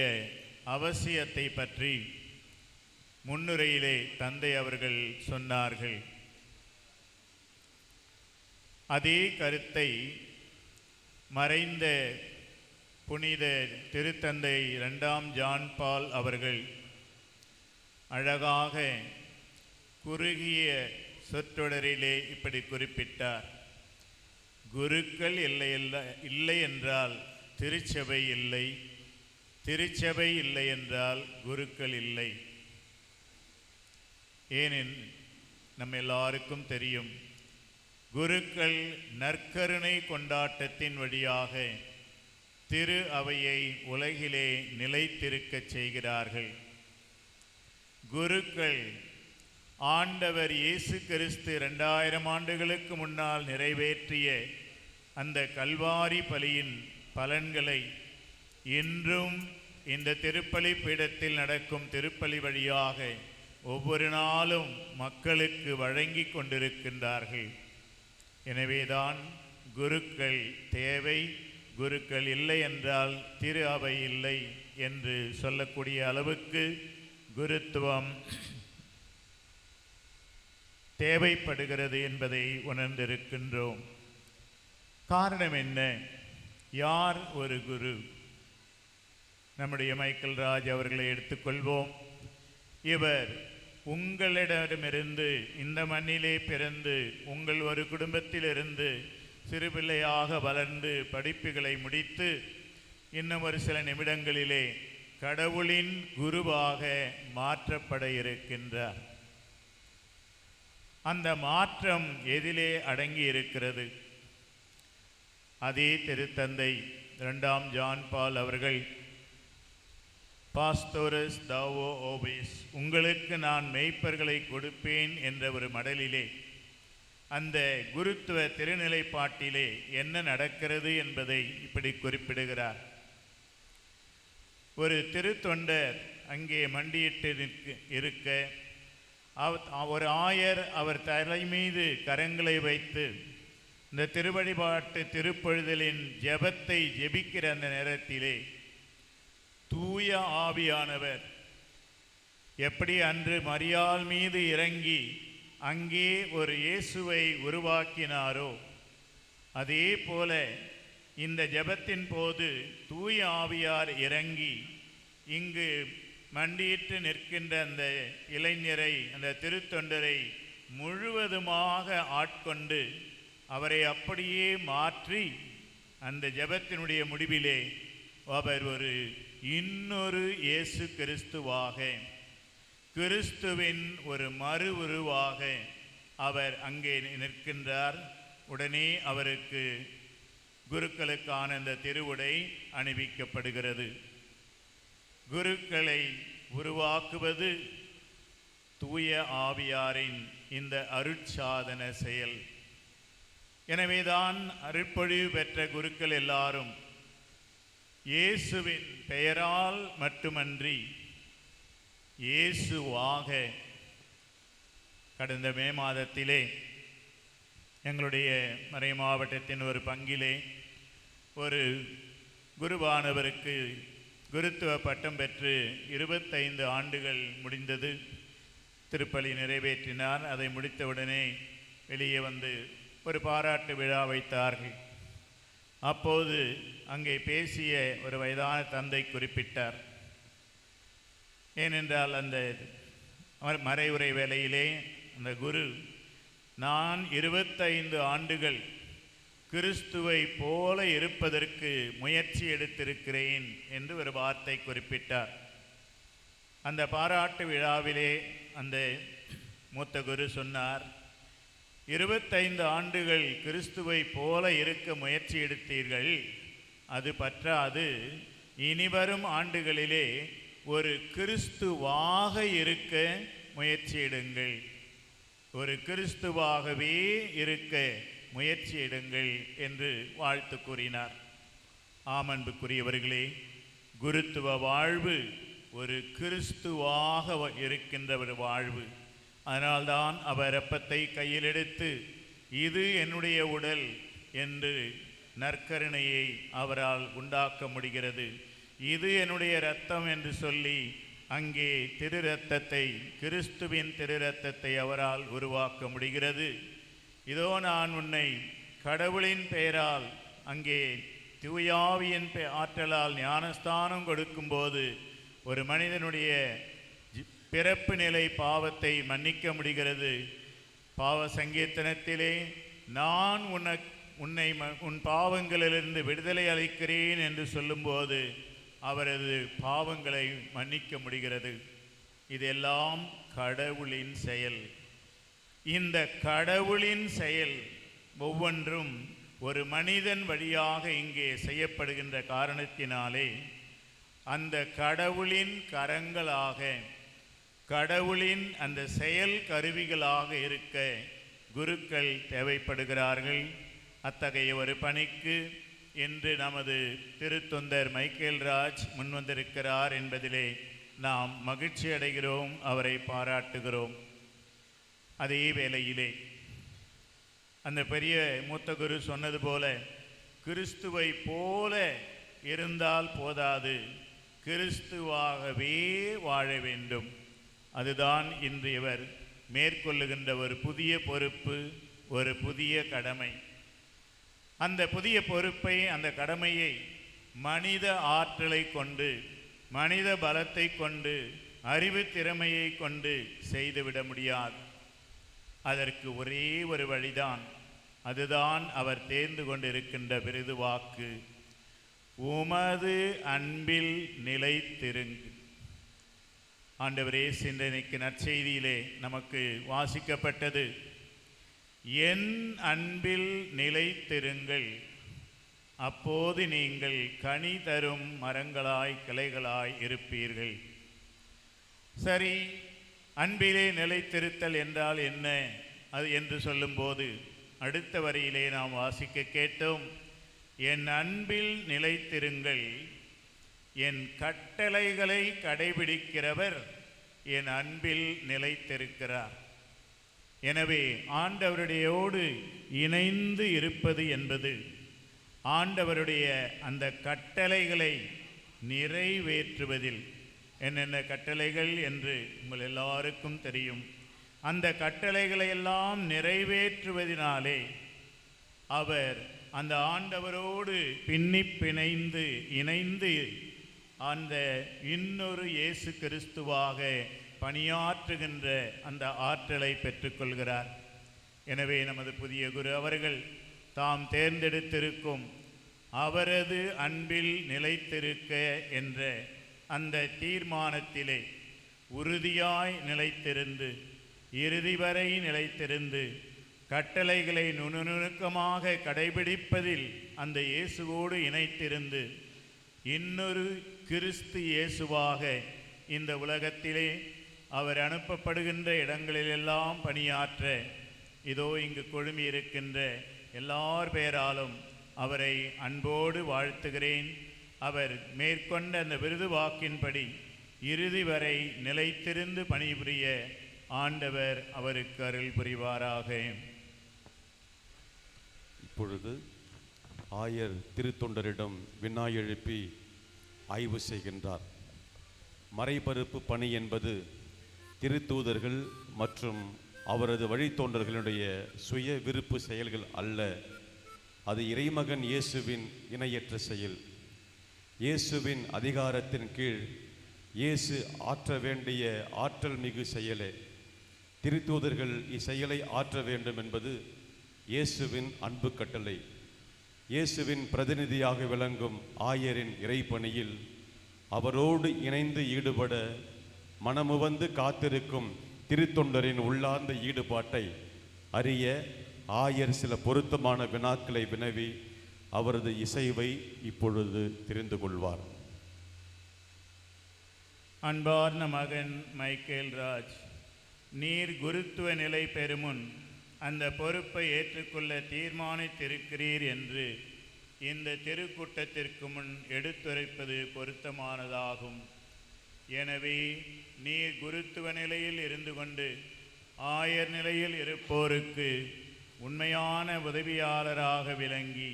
அவசியத்தை பற்றி முன்னுரையிலே தந்தை அவர்கள் சொன்னார்கள். அதே கருத்தை மறைந்த புனித திருத்தந்தை 2ஆம் ஜான் பால் அவர்கள் அழகாக குறுகிய சொற்றொடரிலே இப்படி குறிப்பிட்டார். குருக்கள் இல்லை என்றால் திருச்சபை இல்லை, திருச்சபை இல்லை என்றால் குருக்கள் இல்லை. ஏனென் நம்ம எல்லாருக்கும் தெரியும், குருக்கள் நற்கருணை கொண்டாட்டத்தின் வழியாக திரு அவையை உலகிலே நிலைத்திருக்கச் செய்கிறார்கள். குருக்கள் ஆண்டவர் இயேசு கிறிஸ்து 2000 ஆண்டுகளுக்கு முன்னால் நிறைவேற்றிய அந்த கல்வாரி பலியின் பலன்களை இன்றும் இந்த திருப்பலி பீடத்தில் நடக்கும் திருப்பலி வழியாக ஒவ்வொரு நாளும் மக்களுக்கு வழங்கி கொண்டிருக்கின்றார்கள். எனவேதான் குருக்கள் தேவை, குருக்கள் இல்லை என்றால் திரு அவை இல்லை என்று சொல்லக்கூடிய அளவுக்கு குருத்துவம் தேவைப்படுகிறது என்பதை உணர்ந்திருக்கின்றோம். காரணம் என்ன? யார் ஒரு குரு? நம்முடைய மைக்கேல் ராஜ் அவர்களை எடுத்துக்கொள்வோம். இவர் உங்களிடமிருந்து இந்த மண்ணிலே பிறந்து உங்கள் ஒரு குடும்பத்திலிருந்து சிறுபிள்ளையாக வளர்ந்து படிப்புகளை முடித்து இன்னும் ஒரு சில நிமிடங்களிலே கடவுளின் குருவாக மாற்றப்பட இருக்கின்றார். அந்த மாற்றம் எதிலே அடங்கி இருக்கிறது? அதே திருத்தந்தை 2ஆம் ஜான் பால் அவர்கள் பாஸ்டோரஸ் தாவோ ஓபிஸ், உங்களுக்கு நான் மெய்ப்பர்களை கொடுப்பேன் என்ற ஒரு மடலிலே அந்த குருத்துவ திருநிலைப்பாட்டிலே என்ன நடக்கிறது என்பதை இப்படி குறிப்பிடுகிறார். ஒரு திருத்தொண்டர் அங்கே மண்டியிட்டு இருக்க ஒரு ஆயர் அவர் தலை மீது கரங்களை வைத்து இந்த திருவழிபாட்டு திருப்பொழுதலின் ஜெபத்தை ஜெபிக்கிற அந்த நேரத்திலே தூய ஆவியானவர் எப்படி அன்று மரியாள் மீது இறங்கி அங்கே ஒரு இயேசுவை உருவாக்கினாரோ அதே போல இந்த ஜெபத்தின் போது தூய ஆவியார் இறங்கி இங்கு மண்டியிட்டு நிற்கின்ற அந்த இளைஞரை, அந்த திருத்தொண்டரை முழுவதுமாக ஆட்கொண்டு அவரை அப்படியே மாற்றி அந்த ஜெபத்தினுடைய முடிவிலே அவர் ஒரு இன்னொரு இயேசு கிறிஸ்துவாக, கிறிஸ்துவின் ஒரு மறு உருவாக அவர் அங்கே நிற்கின்றார். உடனே அவருக்கு குருக்களுக்கான அந்த திருவுடை அணிவிக்கப்படுகிறது. குருக்களை உருவாக்குவது தூய ஆவியாரின் இந்த அருட்சாதன செயல். எனவேதான் அருட்பொழிவு பெற்ற குருக்கள் எல்லாரும் இயேசுவின் பெயரால் மட்டுமன்றி இயேசுவாக. கடந்த மே மாதத்திலே எங்களுடைய மறை மாவட்டத்தின் ஒரு பங்கிலே ஒரு குருவானவருக்கு குருத்துவ பட்டம் பெற்று 25 ஆண்டுகள் முடிந்தது. திருப்பலி நிறைவேற்றினார். அதை முடித்தவுடனே வெளியே வந்து ஒரு பாராட்டு விழா வைத்தார்கள். அப்போது அங்கே பேசிய ஒரு வயதான தந்தை குறிப்பிட்டார். ஏனென்றால் அந்த மறைவுரை வேளையிலே அந்த குரு, நான் 25 ஆண்டுகள் கிறிஸ்துவை போல இருப்பதற்கு முயற்சி எடுத்திருக்கிறேன் என்று ஒரு வார்த்தை குறிப்பிட்டார். அந்த பாராட்டு விழாவிலே அந்த மூத்த குரு சொன்னார், 25 ஆண்டுகள் கிறிஸ்துவை போல இருக்க முயற்சி எடுத்தீர்கள், அது பற்றாது, இனிவரும் ஆண்டுகளிலே ஒரு கிறிஸ்துவாக இருக்க முயற்சியிடுங்கள், ஒரு கிறிஸ்துவாகவே இருக்க முயற்சியிடுங்கள் என்று வாழ்த்து கூறினார். ஆமன்புக்குரியவர்களே, குருத்துவ வாழ்வு ஒரு கிறிஸ்துவாக இருக்கின்ற ஒரு வாழ்வு. அதனால்தான் அவர் அப்பத்தை கையில் எடுத்து, இது என்னுடைய உடல் என்று நற்கருணையை அவரால் உண்டாக்க முடிகிறது. இது என்னுடைய இரத்தம் என்று சொல்லி அங்கே திரு இரத்தத்தை, கிறிஸ்துவின் திரு இரத்தத்தை அவரால் உருவாக்க முடிகிறது. இதோ நான் உன்னை கடவுளின் பெயரால் அங்கே தூயாவியின் ஆற்றலால் ஞானஸ்தானம் கொடுக்கும்போது ஒரு மனிதனுடைய பிறப்பு நிலை பாவத்தை மன்னிக்க முடிகிறது. பாவ சங்கீர்த்தனத்திலே நான் உன்னை உன் பாவங்களிலிருந்து விடுதலை அளிக்கிறேன் என்று சொல்லும்போது அவரது பாவங்களை மன்னிக்க முடிகிறது. இதெல்லாம் கடவுளின் செயல். இந்த கடவுளின் செயல் ஒவ்வொன்றும் ஒரு மனிதன் வழியாக இங்கே செய்யப்படுகின்ற காரணத்தினாலே அந்த கடவுளின் கரங்களாக, கடவுளின் அந்த செயல் கருவிகளாக இருக்க குருக்கள் தேவைப்படுகிறார்கள். அத்தகைய ஒரு பணிக்கு இன்று நமது திருத்தொண்டர் மைக்கேல் ராஜ் முன்வந்திருக்கிறார் என்பதிலே நாம் மகிழ்ச்சி அடைகிறோம், அவரை பாராட்டுகிறோம். அதே வேளையிலே அந்த பெரிய மூத்த குரு சொன்னது போல, கிறிஸ்துவை போல இருந்தால் போதாது, கிறிஸ்துவாகவே வாழ வேண்டும். அதுதான் இன்று இவர் மேற்கொள்ளுகின்ற ஒரு புதிய பொறுப்பு, ஒரு புதிய கடமை. அந்த புதிய பொறுப்பை, அந்த கடமையை மனித ஆற்றலை கொண்டு, மனித பலத்தை கொண்டு, அறிவு திறமையை கொண்டு செய்துவிட முடியாது. அதற்கு ஒரே ஒரு வழிதான், அதுதான் அவர் தேர்ந்து கொண்டிருக்கின்ற விருது வாக்கு, உமது அன்பில் நிலைத்திருங்கு. ஆண்டவரே, சிந்தனைக்கு நற்செய்தியிலே நமக்கு வாசிக்கப்பட்டது, என் அன்பில் நிலைத்திருங்கள், அப்போது நீங்கள் கனி தரும் மரங்களாய் கிளைகளாய் இருப்பீர்கள். சரி, அன்பிலே நிலைத்திருத்தல் என்றால் என்ன அது என்று சொல்லும்போது அடுத்த வரியிலே நாம் வாசிக்க கேட்டோம், என் அன்பில் நிலைத்திருங்கள், என் கட்டளைகளை கடைபிடிக்கிறவர் என் அன்பில் நிலைத்திருக்கிறார். எனவே ஆண்டவருடையோடு இணைந்து இருப்பது என்பது ஆண்டவருடைய அந்த கட்டளைகளை நிறைவேற்றுவதில், என்னென்ன கட்டளைகள் என்று உங்கள் எல்லாருக்கும் தெரியும். அந்த கட்டளைகளை எல்லாம் நிறைவேற்றுவதினாலே அவர் அந்த ஆண்டவரோடு பின்னி பிணைந்து இணைந்து அந்த இன்னொரு இயேசு கிறிஸ்துவாக பணியாற்றுகின்ற அந்த ஆற்றலை பெற்றுக்கொள்கிறார். எனவே நமது புதிய குரு அவர்கள் தாம் தேர்ந்தெடுத்திருக்கும் அவரது அன்பில் நிலைத்திருக்க என்ற அந்த தீர்மானத்திலே உறுதியாய் நிலைத்திருந்து, இறுதி வரை நிலைத்திருந்து, கட்டளைகளை நுணுக்கமாக கடைபிடிப்பதில் அந்த இயேசுவோடு இணைத்திருந்து, இன்னொரு கிறிஸ்து இயேசுவாக இந்த உலகத்திலே அவர் அனுப்பப்படுகின்ற இடங்களிலெல்லாம் பணியாற்ற இதோ இங்கு கொழுமி இருக்கின்ற எல்லார் பெயராலும் அவரை அன்போடு வாழ்த்துகிறேன். அவர் மேற்கொண்ட அந்த விருது வாக்கின்படி இறுதி வரை நிலைத்திருந்து பணிபுரிய ஆண்டவர் அவருக்கு அருள் புரிவாராக. இப்பொழுது ஆயர் திருத்தொண்டரிடம் வினா எழுப்பி ஆய்வு செய்கின்றார். மறைபரப்பு பணி என்பது திருத்தூதர்கள் மற்றும் அவரது வழித்தோன்றர்களுடைய சுய விருப்பு செயல்கள் அல்ல. அது இறைமகன் இயேசுவின் இணையற்ற செயல். இயேசுவின் அதிகாரத்தின் கீழ் இயேசு ஆற்ற வேண்டிய ஆற்றல் மிகு செயலே. திருத்தூதர்கள் இச்செயலை ஆற்ற வேண்டும் என்பது இயேசுவின் அன்பு கட்டளை. இயேசுவின் பிரதிநிதியாக விளங்கும் ஆயரின் இறைப்பணியில் அவரோடு இணைந்து ஈடுபட மனமுவந்து காத்திருக்கும் திருத்தொண்டரின் உள்ளார்ந்த ஈடுபாட்டை அறிய ஆயர் சில பொருத்தமான வினாக்களை வினவி அவரது இசைவை இப்பொழுது தெரிந்து கொள்வார். அன்பார்ந்த மகன் மைக்கேல் ராஜ், நீர் குருத்துவ நிலை பெறுமுன் அந்த பொறுப்பை ஏற்றுக்கொள்ள தீர்மானித்திருக்கிறீர் என்று இந்த திருக்கூட்டத்திற்கு முன் எடுத்துரைப்பது பொருத்தமானதாகும். எனவே நீர் குருத்துவ நிலையில் இருந்து கொண்டு ஆயர் நிலையில் இருப்போருக்கு உண்மையான உதவியாளராக விளங்கி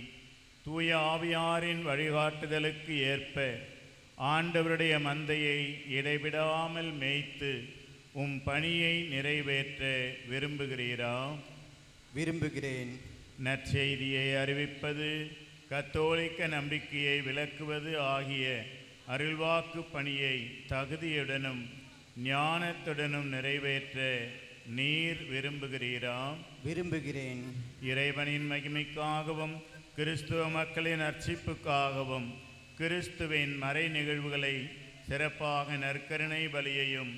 தூய ஆவியாரின் வழிகாட்டுதலுக்கு ஏற்ப ஆண்டவருடைய மந்தையை இடைவிடாமல் மேய்த்து பணியை நிறைவேற்ற விரும்புகிறீரா? விரும்புகிறேன். நற்செய்தியை அறிவிப்பது, கத்தோலிக்க நம்பிக்கையை விளக்குவது ஆகிய அருள்வாக்கு பணியை தகுதியுடனும் ஞானத்துடனும் நிறைவேற்ற நீர் விரும்புகிறீரா? விரும்புகிறேன். இறைவனின் மகிமைக்காகவும் கிறிஸ்துவ மக்களின் அர்ச்சிப்புக்காகவும் கிறிஸ்துவின் மறை நிகழ்வுகளை சிறப்பாக நற்கருணை பலியையும்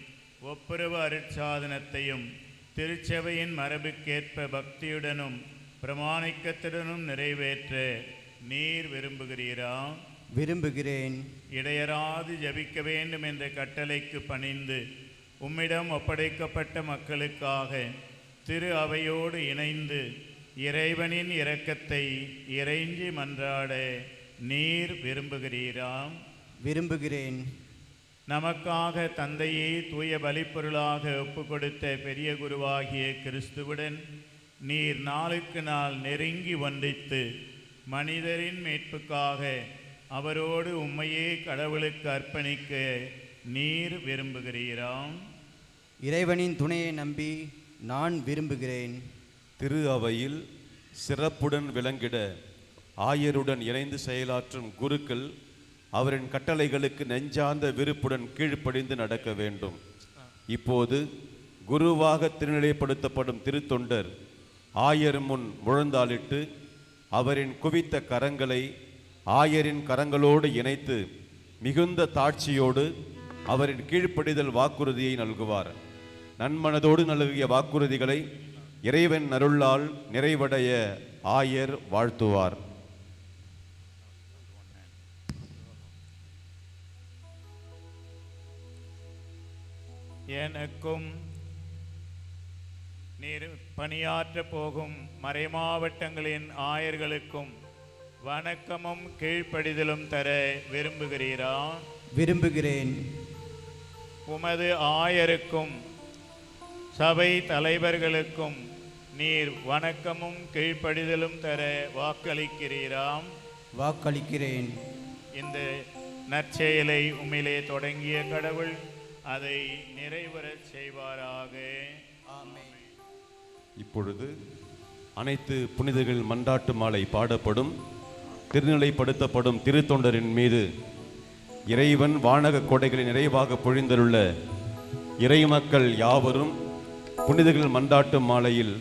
ஒப்புரவு அருட்சாதனத்தையும் திருச்சபையின் மரபுக்கேற்ப பக்தியுடனும் பிரமாணிக்கத்துடனும் நிறைவேற்ற நீர் விரும்புகிறீரா? விரும்புகிறேன். இடையராது ஜபிக்க வேண்டும் என்ற கட்டளைக்கு பணிந்து உம்மிடம் ஒப்படைக்கப்பட்ட மக்களுக்காக திரு அவையோடு இணைந்து இறைவனின் இரக்கத்தை இறைஞ்சி மன்றாட நீர் விரும்புகிறீரா? விரும்புகிறேன். நமக்காக தந்தையை தூய பலிப்பொருளாக ஒப்பு கொடுத்த பெரிய குருவாகிய கிறிஸ்துவுடன் நீர் நாளுக்கு நாள் நெருங்கி ஒன்றித்து மனிதரின் மீட்புக்காக அவரோடு உம்மையே கடவுளுக்கு அர்ப்பணிக்க நீர் விரும்புகிறீரா? இறைவனின் துணையை நம்பி நான் விரும்புகிறேன். திரு அவையில் சிறப்புடன் விளங்கிட ஆயருடன் இணைந்து செயலாற்றும் குருக்கள் அவரின் கட்டளைகளுக்கு நெஞ்சார்ந்த விருப்புடன் கீழ்ப்படிந்து நடக்க வேண்டும். இப்போது குருவாக திருநிலைப்படுத்தப்படும் திருத்தொண்டர் ஆயர் முன் முழந்தாளிட்டு அவரின் குவித்த கரங்களை ஆயரின் கரங்களோடு இணைத்து மிகுந்த தாட்சியோடு அவரின் கீழ்ப்படிதல் வாக்குறுதியை நல்குவார். நன்மனதோடு நல்கிய வாக்குறுதிகளை இறைவன் அருளால் நிறைவடைய ஆயர் வாழ்த்துவார். எனக்கும் நீர் பணியாற்ற போகும் மறைமாவட்டங்களின் ஆயர்களுக்கும் வணக்கமும் கீழ்ப்படிதலும் தர விரும்புகிறீரா? விரும்புகிறேன். உமது ஆயருக்கும் சபை தலைவர்களுக்கும் நீர் வணக்கமும் கீழ்ப்படிதலும் தர வாக்களிக்கிறீரா? வாக்களிக்கிறேன். இந்த நற்செயலை உம்மிலே தொடங்கிய கடவுள் அதை நிறைவேறச் செய்வாராக. ஆமென். இப்பொழுது அனைத்து புனிதர்கள் மன்றாட்டு மாலை பாடப்படும். திருநிலைப்படுத்தப்படும் திருத்தொண்டரின் மீது இறைவன் வானக கொடைகளை நிறைவாக பொழிந்தருள்ள இறைமக்கள் யாவரும் புனிதர்கள் மன்றாட்டு மாலையில்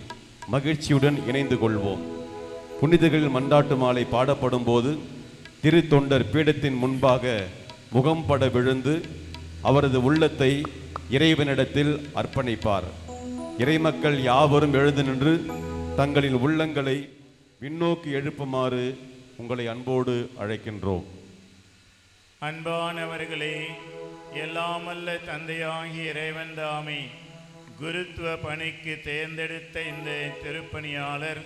மகிழ்ச்சியுடன் இணைந்து கொள்வோம். புனிதர்கள் மன்றாட்டு மாலை பாடப்படும் போது திருத்தொண்டர் பீடத்தின் முன்பாக முகம்பட விழுந்து அவரது உள்ளத்தை இறைவனிடத்தில் அர்ப்பணிப்பார். இறைமக்கள் யாவரும் எழுந்து நின்று தங்களின் உள்ளங்களை விண்ணோக்கி எழுப்புமாறு உங்களை அன்போடு அழைக்கின்றோம். அன்பானவர்களே, எல்லாமல்ல தந்தையாகிய இறைவன் தாமே குருத்துவ பணிக்கு தேர்ந்தெடுத்த இந்த திருப்பணியாளர்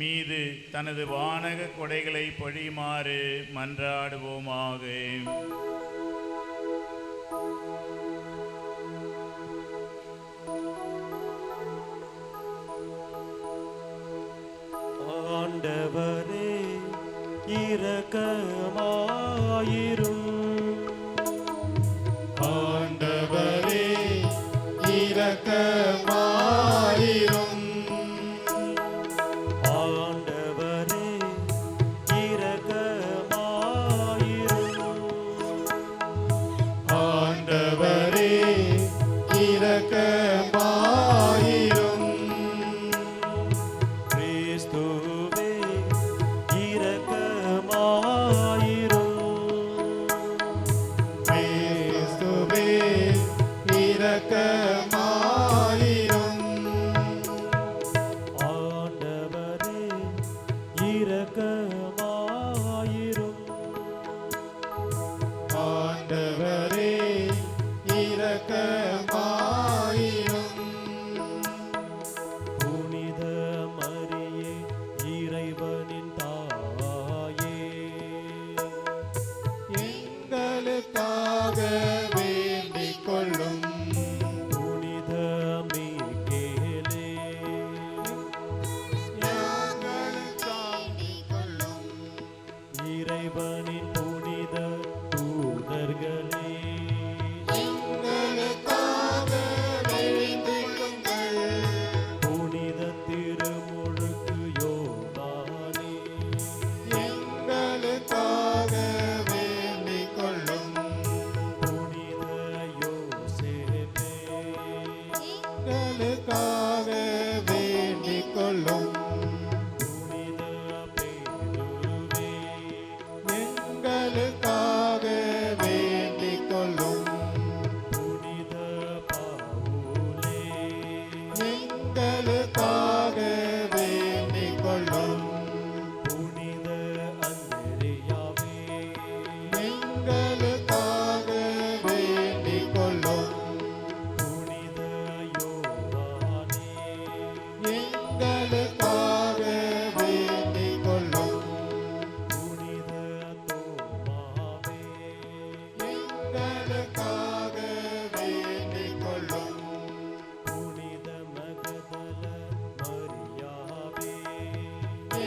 மீது தனது வானக கொடைகளை பொழியுமாறு மன்றாடுவோமாக. ஆண்டவரே இரக்கமாயிரும். ஆண்டவரே இரக்கமாயிரும். ஆண்டவரே இரக்கமாயிரும். ஆண்டவரே இரக்கமாயிரும். கிறிஸ்துவே இரக்கமாயிரும். கிறிஸ்துவே இரக்கமாயிரும். ஆண்டவரே இரக்கமாயிரும். ஆண்டவரே இரக்கமாயிரும். புனித மரியே இறைவனின் தாயே, எங்களுக்காக வேண்டிக் கொள்ளும். புனித மிக்கேலே, இறைவனின் புனித தூதர்களே, எங்களுக்காக வேண்டிக் கொள்ளுங்கள். புனித திருமுழுக்கு யோவானே, எங்களுக்காக வேண்டிக் கொள்ளும். புனித யோசேப்பே, எங்களுக்காக வேண்டிக் கொள்ளும். புனித பேதுருவே, எங்களுக்காக வேண்டிக் கொள்ளும். புனித பவுலே, எங்களுக்காக வேண்டிக் கொள்ளும். புனித அந்திரியாவே, எங்களுக்காக வேண்டிக் கொள்ளும். புனித யோவானே, எங்களுக்காக வேண்டிக் கொள்ளும். புனித தோமாவே, எங்களுக்காக வேண்டிக் கொள்ளும். புனித மகதல மரியாவே,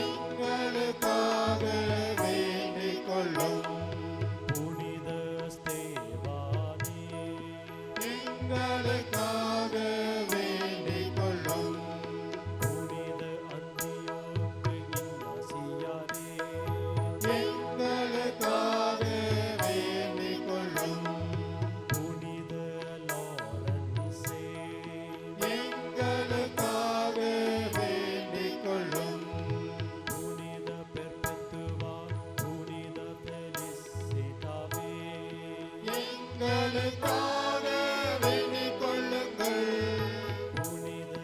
எங்களுக்காக வேண்டிக் கொள்ளும். புனித ஸ்தேவானே, எங்களுக்காக வேண்டிக் கொள்ளும். புனித அந்தியோக்கு இன்னாசியாரே, எங்களுக்காக வேண்டிக் கொள்ளும். புனித லாரன்சே, எங்களுக்காக வேண்டிக் கொள்ளும். புனித பெர்பெத்துவா, புனித பெலிசிட்டாவே, எங்களுக்காக வேண்டிக் கொள்ளுங்கள். புனித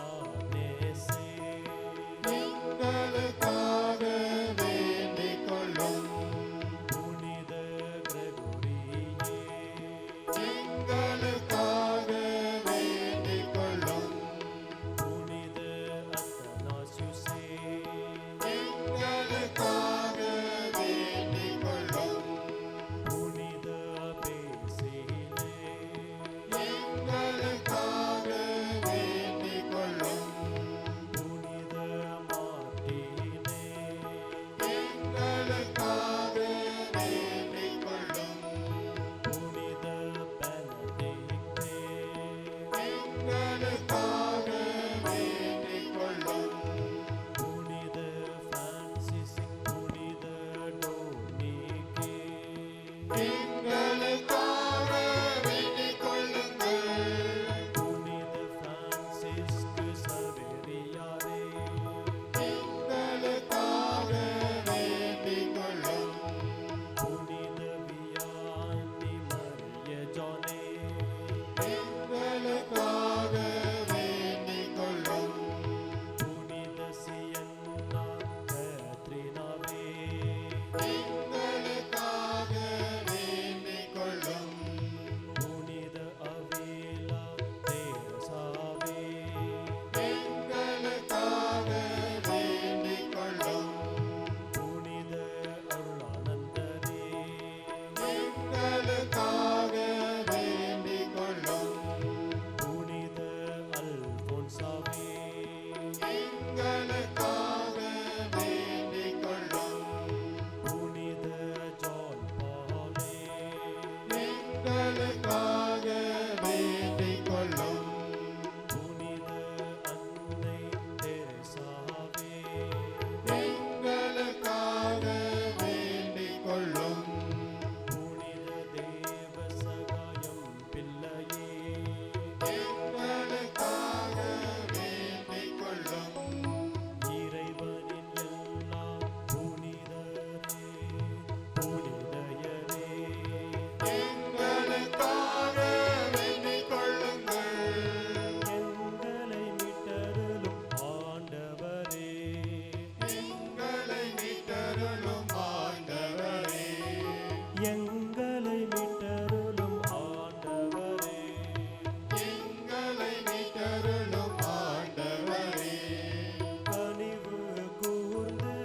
ஆனேசே, எங்களுக்காக வேண்டிக் கொள்ளும். புனித கிரகோரியே, எங்களுக்காக வேண்டிக் கொள்ளும். புனித அத்தனாசியுசே, எங்களுக்காக வேண்டிக் கொள்ளும். புனித பேசிலே, எங்களை மீட்டருளும் ஆண்டவரே, எங்களை மீட்டருளும் ஆண்டவரே, கனிவு கூர்ந்து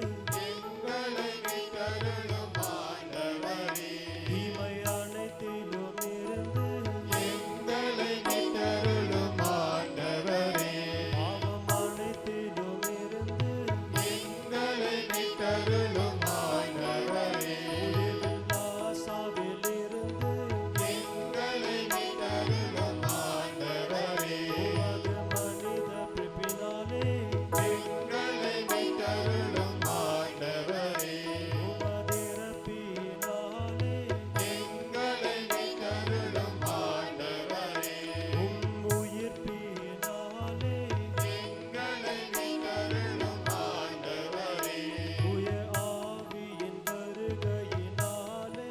எங்களை மீட்டருளும் ஆண்டவரே, தீமை அனைத்திலும் இருந்து எங்களை மீட்டருளும் ஆண்டவரே, பாவம் அனைத்திலும் இருந்து எங்களை மீட்டருளும் ஆண்டவரே, ஆசாவில் இருந்து எங்களை மீட்டருளும் ஆண்டவரே, உமது மனித பிறப்பினாலே எங்களை மீட்டருளும் ஆண்டவரே, உமது இறப்பினாலே எங்களை மீட்டருளும் ஆண்டவரே, உம் உயிர்ப்பினாலே எங்களை மீட்டருளும் ஆண்டவரே, தூய ஆவியின் வருகையினாலே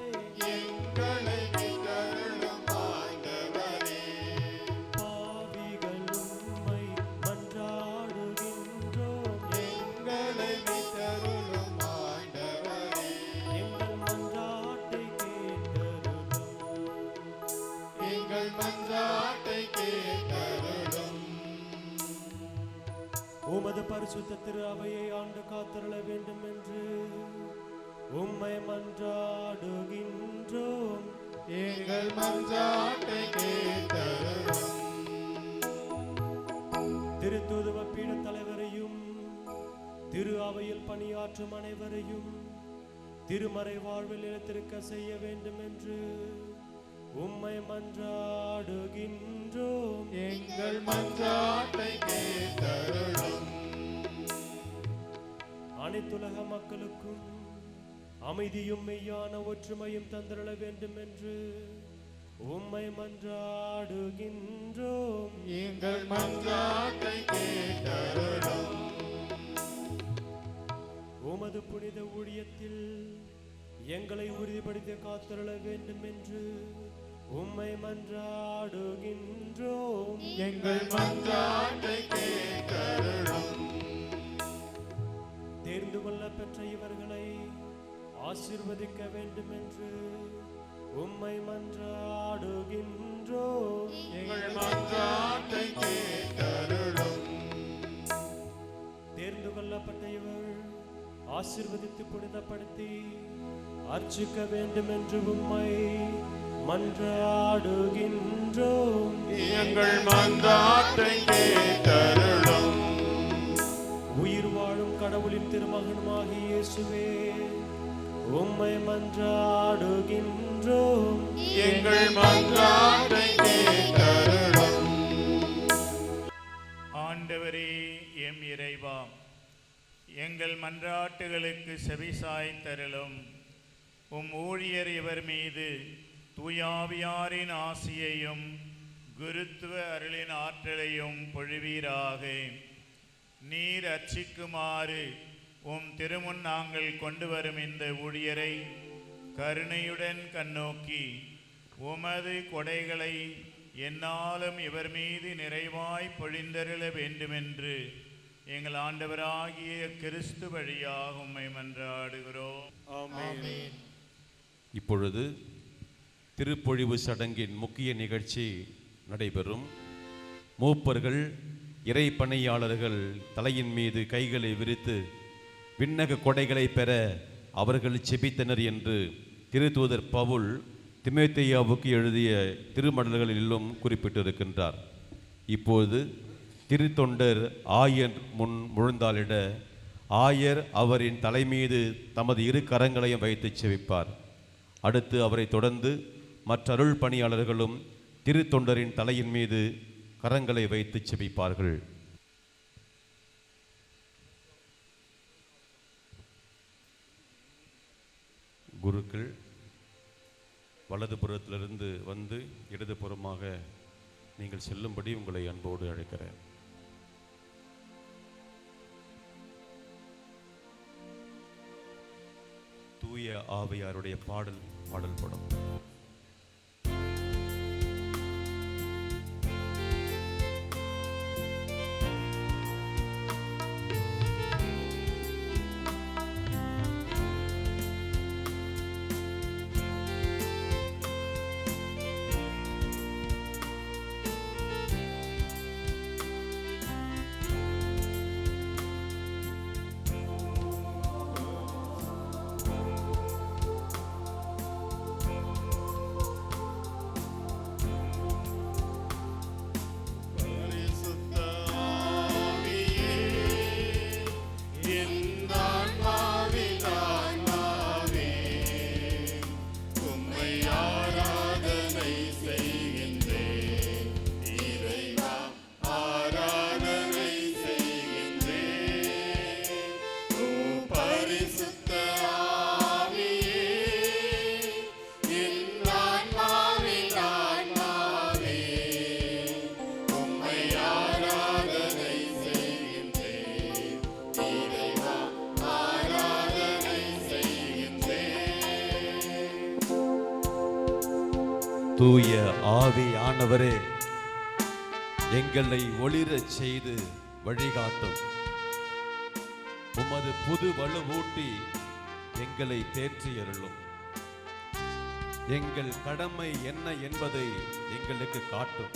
எங்களை மீட்டருளும் ஆண்டவரே, பாவிகள் உம்மை மன்றாடுகின்றோம். எங்களை மீட்டருளும் ஆண்டவரே, எங்கள் மன்றாட்டை கேட்டருளும். எங்கள் மன்றாட்டை கேட்டருளும். உமது பரிசுத்த திரு அவையை ஆண்டு காத்தருள வேண்டும் என்று உம்மை மன்றாடுகின்றோம். எங்கள் மன்றாட்டை கேட்டருளும். திருத்தூதுவ பீட தலைவரையும் திரு அவையில் பணியாற்றும் அனைவரையும் திருமறை வாழ்வில் நிலைத்திருக்க செய்ய வேண்டும் என்று உம்மை மன்றாடுகின்றோம். எங்கள் மன்றாட்டை கேட்டருளும். அனைத்துலக மக்களுக்கும் அமைதியும் மெய்யான ஒற்றுமையும் தந்திரள வேண்டும் என்று உம்மை மன்றாடுகின்றோம். எங்கள் மன்றாட்டை கேட்டருளும். உமது புனித ஊழியத்தில் எங்களை உறுதிப்படுத்தி காத்தருள வேண்டும் என்று உம்மை மன்றாடுகின்றோம். எங்கள் மன்றாட்டை கேட்டருளும். தேர்ந்து கொள்ள பெற்ற இவர்களை ஆசீர்வதிக்க வேண்டும் என்று உம்மை மன்றாடுகின்றோம். எங்கள் மன்றாட்டை கேட்டருளும். தேர்ந்து கொள்ளப்பட்ட இவர் ஆசீர்வதித்து புனிதப்படுத்தி அர்ச்சிக்க வேண்டும் என்று உம்மை மன்றாடுகின்றோம். எங்கள் மன்றாட்டை கேட்டருளும். உயிர் வாழும் கடவுளின் திருமகனுமாகிய இயேசுவே, உம்மை மன்றாடுகின்றோம். எங்கள் மன்றாட்டை கேட்டருளும். ஆண்டவரே எம் இறைவா, எங்கள் மன்றாட்டுகளுக்கு செவிசாய்த்தருளும். உம் ஊழியர் இவர் மீது தூயாவியாரின் ஆசியையும் குருத்துவ அருளின் ஆற்றலையும் பொழிவீராக. நீர் அர்ச்சிக்குமாறு உம் திருமுன் நாங்கள் கொண்டு வரும் இந்த ஊழியரை கருணையுடன் கண்ணோக்கி உமது கொடைகளை எந்நாளும் இவர் மீது நிறைவாய் பொழிந்தருள வேண்டுமென்று எங்கள் ஆண்டவராகிய கிறிஸ்து வழியாக உம்மை மன்றாடுகிறோம். ஆமென். இப்பொழுது திருப்பொழிவு சடங்கின் முக்கிய நிகழ்ச்சி நடைபெறும். மூப்பர்கள் இறை பணியாளர்கள் தலையின் மீது கைகளை விரித்து விண்ணக கொடைகளை பெற அவர்கள் செபித்தனர் என்று திருத்தூதர் பவுல் திமோத்தேயுவுக்கு எழுதிய திருமடல்களிலும் குறிப்பிட்டிருக்கின்றார். இப்போது திருத்தொண்டர் ஆயர் முன் முழந்தாளிட ஆயர் அவரின் தலைமீது தமது இரு கரங்களையும் வைத்து செபிப்பார். அடுத்து அவரை தொடர்ந்து மற்ற அருள் பணியாளர்களும் திருத்தொண்டரின் தலையின் மீது கரங்களை வைத்து செபிப்பார்கள். குருக்கள் வலதுபுறத்திலிருந்து வந்து இடதுபுறமாக நீங்கள் செல்லும்படி உங்களை அன்போடு அழைக்கிறேன். தூய ஆவியாருடைய பாடல் படும். தூய ஆவியானவரே, எங்களை ஒளிரச் செய்து வழிகாட்டும். உமது புது வலுவூட்டி எங்களை தேற்றியருளும். எங்கள் கடமை என்ன என்பதை எங்களுக்கு காட்டும்.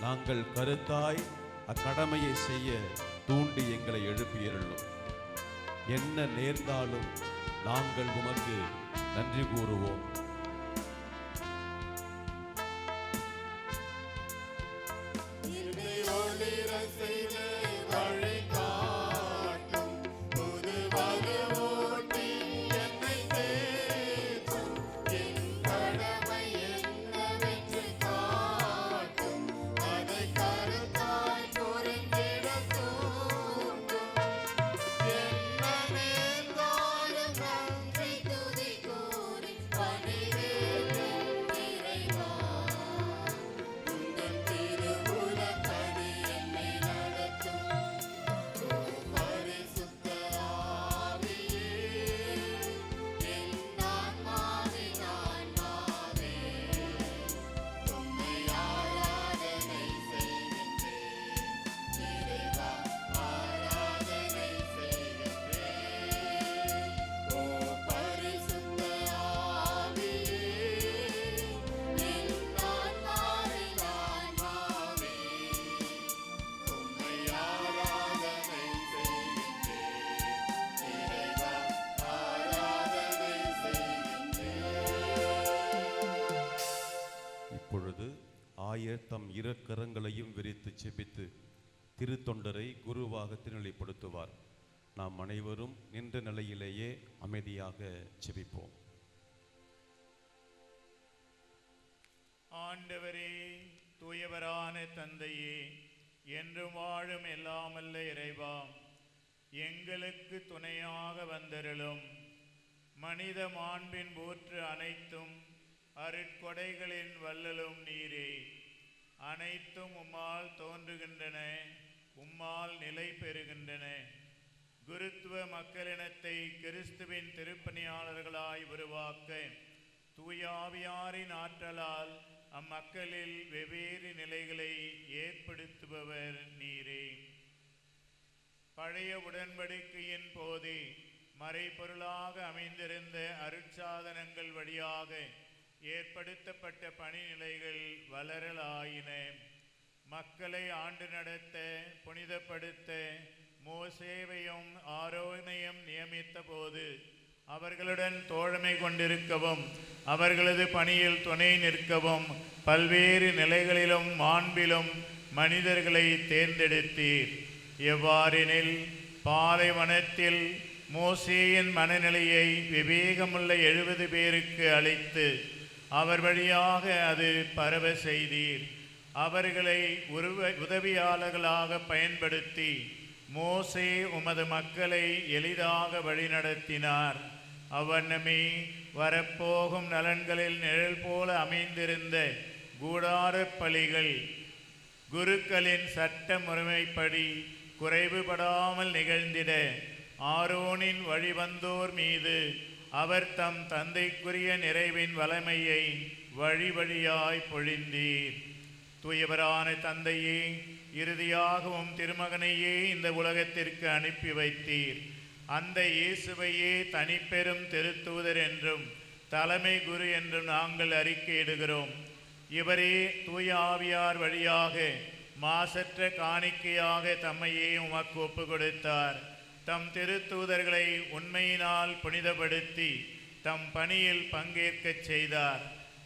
நாங்கள் கருத்தாய் அக்கடமையை செய்ய தூண்டி எங்களை எழுப்பியருளும். என்ன நேர்ந்தாலும் நாங்கள் உமக்கு நன்றி கூறுவோம். தம் இரு கரங்களையும் விரித்து செபித்து திருத்தொண்டரை குருவாக திருநிலைப்படுத்துவார். நாம் அனைவரும் நின்ற நிலையிலேயே அமைதியாக செபிப்போம். ஆண்டவரே, தூயவரான தந்தையே, என்றும் வாழும் எல்லாமல்ல இறைவா, எங்களுக்கு துணையாக வந்தருளும். மனித மாண்பின் ஊற்று அனைத்தும் அருட்கொடைகளின் வள்ளலும் நீரே. அனைத்தும் உம்மால் தோன்றுகின்றன, உம்மால் நிலை பெறுகின்றன. குருத்துவ மக்களினத்தை கிறிஸ்துவின் திருப்பணியாளர்களாய் உருவாக்க தூயாவியாரின் ஆற்றலால் அம்மக்களில் வெவ்வேறு நிலைகளை ஏற்படுத்துபவர் நீரே. பழைய உடன்படிக்கையின் போது மறைபொருளாக அமைந்திருந்த அருட்சாதனங்கள் வழியாக ஏற்படுத்தப்பட்ட பணிநிலைகள் வளரலாயின. மக்களை ஆண்டு நடத்த புனிதப்படுத்த மோசேவையும் ஆரோனையும் நியமித்த போது அவர்களுடன் தோழமை கொண்டிருக்கவும் அவர்களது பணியில் துணை நிற்கவும் பல்வேறு நிலைகளிலும் மாண்பிலும் மனிதர்களை தேர்ந்தெடுத்தீர். எவ்வாறெனில் பாலைவனத்தில் மோசேயின் மனநிலையை விவேகமுள்ள 70 பேருக்கு அளித்து அவர் வழியாக அது பரவ செய்தீர். அவர்களை உதவியாளர்களாக பயன்படுத்தி மோசே உமது மக்களை எளிதாக வழிநடத்தினார். அவ்வண்ணமே வரப்போகும் நலன்களில் நிழல் போல அமைந்திருந்த கூடார பலிகள் குருக்களின் சட்ட முறைமைப்படி குறைவுபடாமல் நிகழ்ந்திட ஆரோனின் வழிவந்தோர் மீது அவர் தம் தந்தைக்குரிய நிறைவின் வல்லமையை வழி வழியாய் பொழிந்தீர். தூயவரான தந்தையே, இறுதியாகவும் திருமகனையே இந்த உலகத்திற்கு அனுப்பி வைத்தீர். அந்த இயேசுவையே தனிப்பெரும் திருத்தூதர் என்றும் தலைமை குரு என்றும் நாங்கள் அறிக்கையிடுகிறோம். இவரே தூய ஆவியார் வழியாக மாசற்ற காணிக்கையாக தம்மையே உமக்கு ஒப்பு கொடுத்தார். தம் திருத்தூதர்களை உண்மையினால் புனிதப்படுத்தி தம் பணியில் பங்கேற்கச் செய்தார்.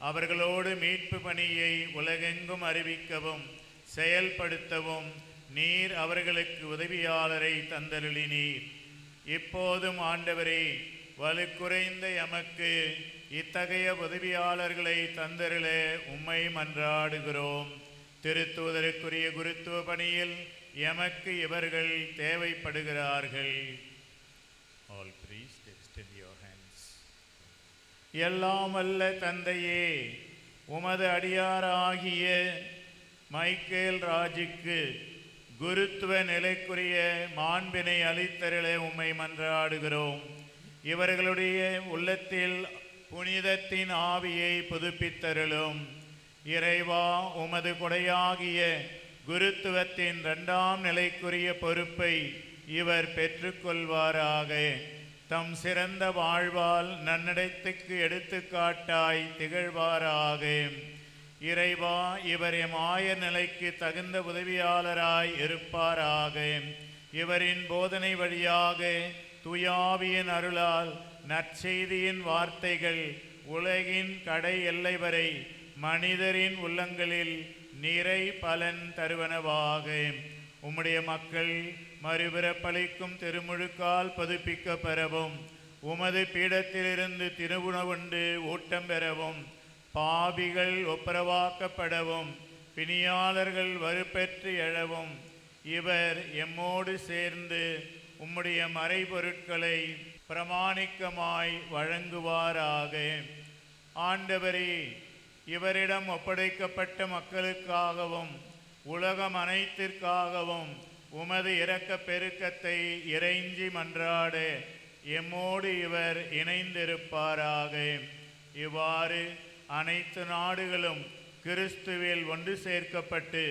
அவர்களோடு மீட்பு பணியை உலகெங்கும் அறிவிக்கவும் செயல்படுத்தவும் நீர் அவர்களுக்கு உதவியாளரை தந்தருளினீர். இப்போதும் ஆண்டவரே, வலுக்குறைந்த எமக்கு இத்தகைய உதவியாளர்களை தந்தருள உம்மை மன்றாடுகிறோம். திருத்தூதருக்குரிய குருத்துவ பணியில் எமக்கு இவர்கள் தேவைப்படுகிறார்கள். All priests extend your hands. எல்லாம் வல்ல தந்தையே, உமது அடியாராகிய மைக்கேல் ராஜுக்கு குருத்துவ நிலைக்குரிய மாண்பினை அளித்தருள உம்மை மன்றாடுகிறோம். இவர்களுடைய உள்ளத்தில் புனிதத்தின் ஆவியை புதுப்பித்தருளும். இறைவா, உமது கொடையாகிய குருத்துவத்தின் 2ஆம் நிலைக்குரிய பொறுப்பை இவர் பெற்றுக்கொள்வாராக. தம் சிறந்த வாழ்வால் நன்னடத்தைக்கு எடுத்துக்காட்டாய் திகழ்வாராக. இறைவா, இவர் எம் ஆயர் நிலைக்கு தகுந்த உதவியாளராய் இருப்பாராக. இவரின் போதனை வழியாக தூயாவியின் அருளால் நற்செய்தியின் வார்த்தைகள் உலகின் கடை எல்லை வரை மனிதரின் உள்ளங்களில் நிறை பலன் தருவனவாக. உம்முடைய மக்கள் மறுபிறப்பளிக்கும் திருமுழுக்கால் புதுப்பிக்க பெறவும், உமது பீடத்திலிருந்து திருவுணவுண்டு ஊட்டம் பெறவும், பாவிகள் ஒப்புரவாக்கப்படவும், பிணியாளர்கள் வறுப்பெற்று எழவும் இவர் எம்மோடு சேர்ந்து உம்முடைய மறைபொருட்களை பிரமாணிக்கமாய் வழங்குவாராக. ஆண்டவரே, இவரிடம் ஒப்படைக்கப்பட்ட மக்களுக்காகவும் உலகம் அனைத்திற்காகவும் உமது இரக்கப் பெருக்கத்தை இறைஞ்சி மன்றாட எம்மோடு இவர் இணைந்திருப்பாராக. இவ்வாறு அனைத்து நாடுகளும் கிறிஸ்துவில் ஒன்று சேர்க்கப்பட்டு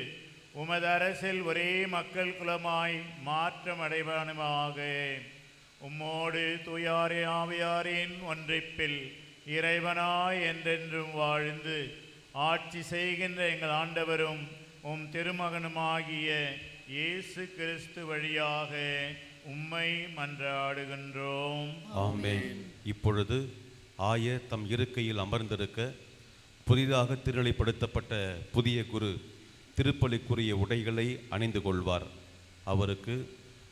உமது அரசில் ஒரே மக்கள் குலமாய் மாற்றமடைவானுமாக. உம்மோடு தூயாரே ஆவியாரின் ஒன்றிப்பில் இறைவனாய் என்றென்றும் வாழ்ந்து ஆட்சி செய்கின்ற எங்கள் ஆண்டவரும் உம் திருமகனுமாகிய இயேசு கிறிஸ்து வழியாக உம்மை மன்றாடுகின்றோம். ஆமென். இப்பொழுது ஆயர் தம் இருக்கையில் அமர்ந்திருக்க புதிதாக திருநிலைப்படுத்தப்பட்ட புதிய குரு திருப்பலிக்குரிய உடைகளை அணிந்து கொள்வார். அவருக்கு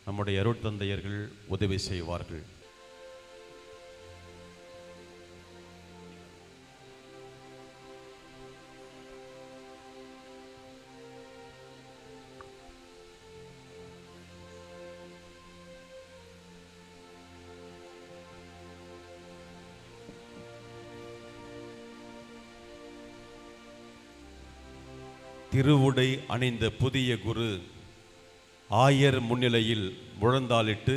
நம்முடைய அருட்தந்தையர்கள் உதவி செய்வார்கள். திருவுடை அணிந்த புதிய குரு ஆயர் முன்னிலையில் முழந்தாளிட்டு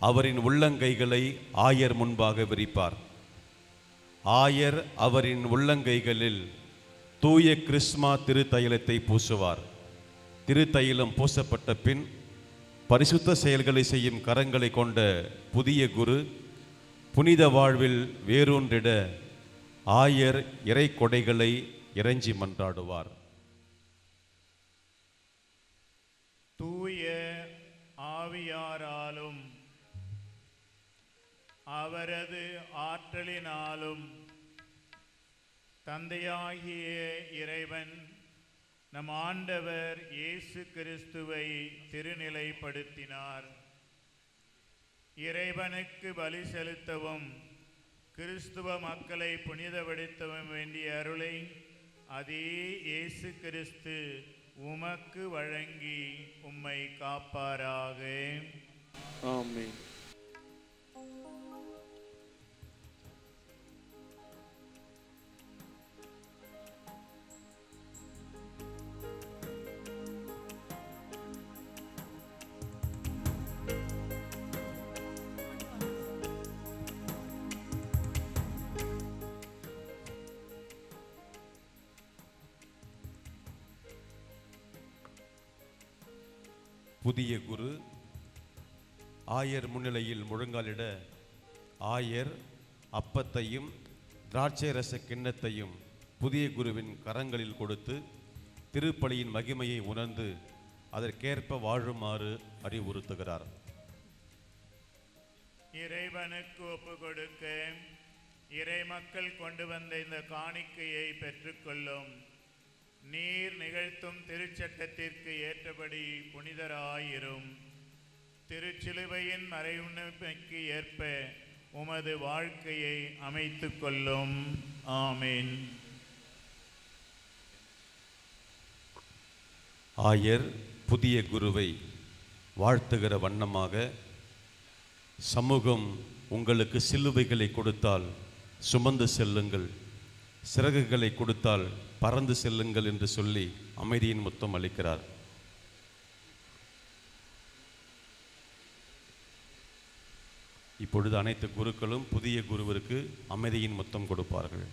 அவரின் உள்ளங்கைகளை ஆயர் முன்பாக விரிப்பார். ஆயர் அவரின் உள்ளங்கைகளில் தூய கிறிஸ்மா திருத்தைலத்தை பூசுவார். திருத்தைலம் பூசப்பட்ட பின் பரிசுத்த செயல்களை செய்யும் கரங்களை கொண்ட புதிய குரு புனித வாழ்வில் வேரூன்றிட ஆயர் இறை கொடைகளை இறைஞ்சி மன்றாடுவார். தூய ஆவியாராலும் அவரது ஆற்றலினாலும் தந்தையாகிய இறைவன் நம் ஆண்டவர் இயேசு கிறிஸ்துவை திருநிலைப்படுத்தினார். இறைவனுக்கு பலி செலுத்தவும் கிறிஸ்துவ மக்களை புனிதப்படுத்தவும் வேண்டிய அருளை அதே இயேசு கிறிஸ்து உமக்கு வழங்கி உம்மை காப்பாராக. ஆமென். புதிய குரு ஆயர் முன்னிலையில் முழங்காலிட ஆயர் அப்பத்தையும் திராட்சை ரச கிண்ணத்தையும் புதிய குருவின் கரங்களில் கொடுத்து திருப்பலியின் மகிமையை உணர்ந்து அதற்கேற்ப வாழுமாறு அறிவுறுத்துகிறார். இறைவனுக்கு ஒப்பு கொடுக்க இறை மக்கள் கொண்டு வந்த இந்த காணிக்கையை பெற்றுக்கொள்ளும். நீர் நிகழ்த்தும் திருச்சட்டத்திற்கு ஏற்றபடி புனிதராயிரும். திருச்சிலுவையின் மறைவுண்மைக்கு ஏற்ப உமது வாழ்க்கையை அமைத்துக் கொள்ளும். ஆமீன். ஆயர் புதிய குருவை வாழ்த்துகிற வண்ணமாக, சமூகம் உங்களுக்கு சிலுவைகளை கொடுத்தால் சுமந்து செல்லுங்கள், சிறகுகளை கொடுத்தால் பறந்து செல்லுங்கள் என்று சொல்லி அமைதியின் முத்தம் அளிக்கிறார். இப்பொழுது அனைத்து குருக்களும் புதிய குருவிற்கு அமைதியின் முத்தம் கொடுப்பார்கள்.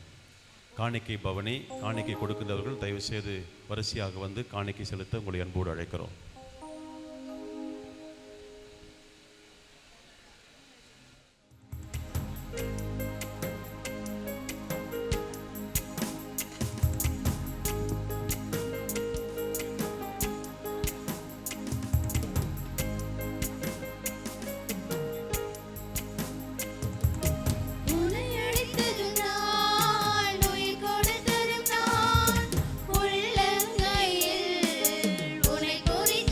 காணிக்கை பவனி காணிக்கை கொடுக்கின்றவர்கள் தயவுசெய்து வரிசையாக வந்து காணிக்கை செலுத்த உங்களை அன்போடு அழைக்கிறோம். உன்னை அழைத்ததும் நான், உயிர் கொடுத்ததும் நான், உள்ளங்கையில் உன்னை குறித்த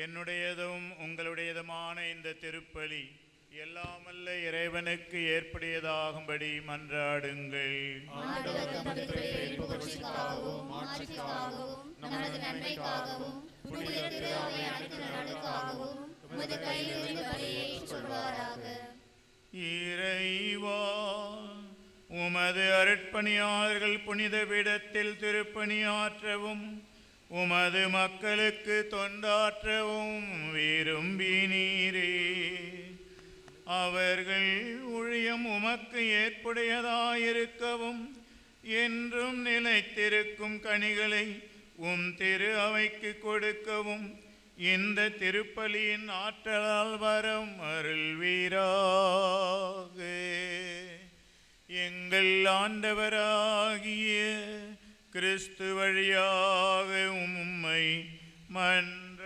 என்னுடையதும் உங்களுடையதுமான இந்த திருப்பலி எல்லாமல்ல இறைவனுக்கு ஏற்புடையதாகும்படி மன்றாடுங்கள். இறைவா, உமது அருட்பணியாளர்கள் புனித பீடத்தில் திருப்பணியாற்றவும் உமது மக்களுக்கு தொண்டாற்றவும் விரும்பினீரே. அவர்கள் ஊழியம் உமக்கு ஏற்புடையதாயிருக்கவும் என்றும் நிலைத்திருக்கும் கனிகளை உம் திரு அவைக்கு கொடுக்கவும் இந்த திருப்பலியின் ஆற்றலால் வரம் அருள்வீராக. எங்கள் ஆண்டவராகிய கிறிஸ்து வழியாக உம்மை மன்றாடுகின்றோம்.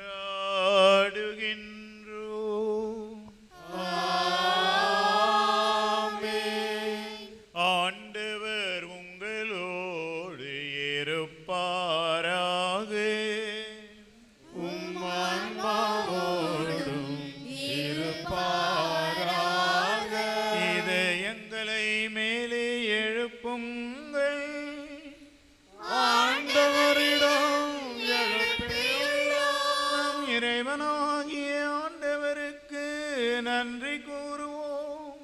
ஆண்டவர் உங்களோடு இருப்பாராக. இதயங்களை மேலே எழுப்புங்கள். இறைவனாகிய ஆண்டவருக்கு நன்றி கூறுவோம்.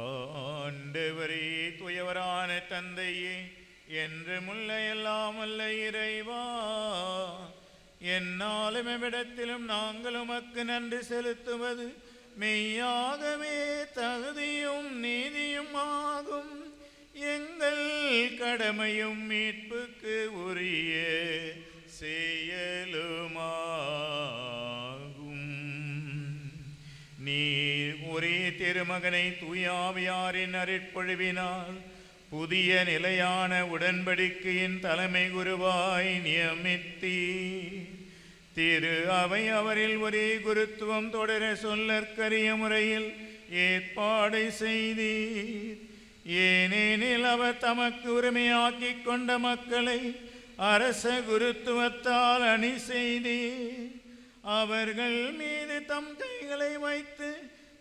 ஆண்டவரே, தூயவரான தந்தையே, என்று முல்ல எல்லாம் அல்ல இறைவா, என்னாலும் எவ்விடத்திலும் நாங்கள் உமக்கு நன்றி செலுத்துவது மெய்யாகவே தகுதியும் நீதியும் ஆகும். எங்கள் கடமையும் மீட்புக்கு உரிய செயலுமாகும். நீர் ஒரே திருமகனை தூயாவியாரின் அருட்பொழிவினால் புதிய நிலையான உடன்படிக்கையின் தலைமை குருவாய் நியமித்தீர். திரு அவை அவரில் ஒரே குருத்துவம் தொடர சொல்லற்கரிய முறையில் ஏற்பாடு செய்தீர். ஏனெனில் அவர் தமக்கு உரிமையாக்கி கொண்ட மக்களை அரச குருத்துவத்தால் அணி செய்தீர். அவர்கள் மீது தம் கைகளை வைத்து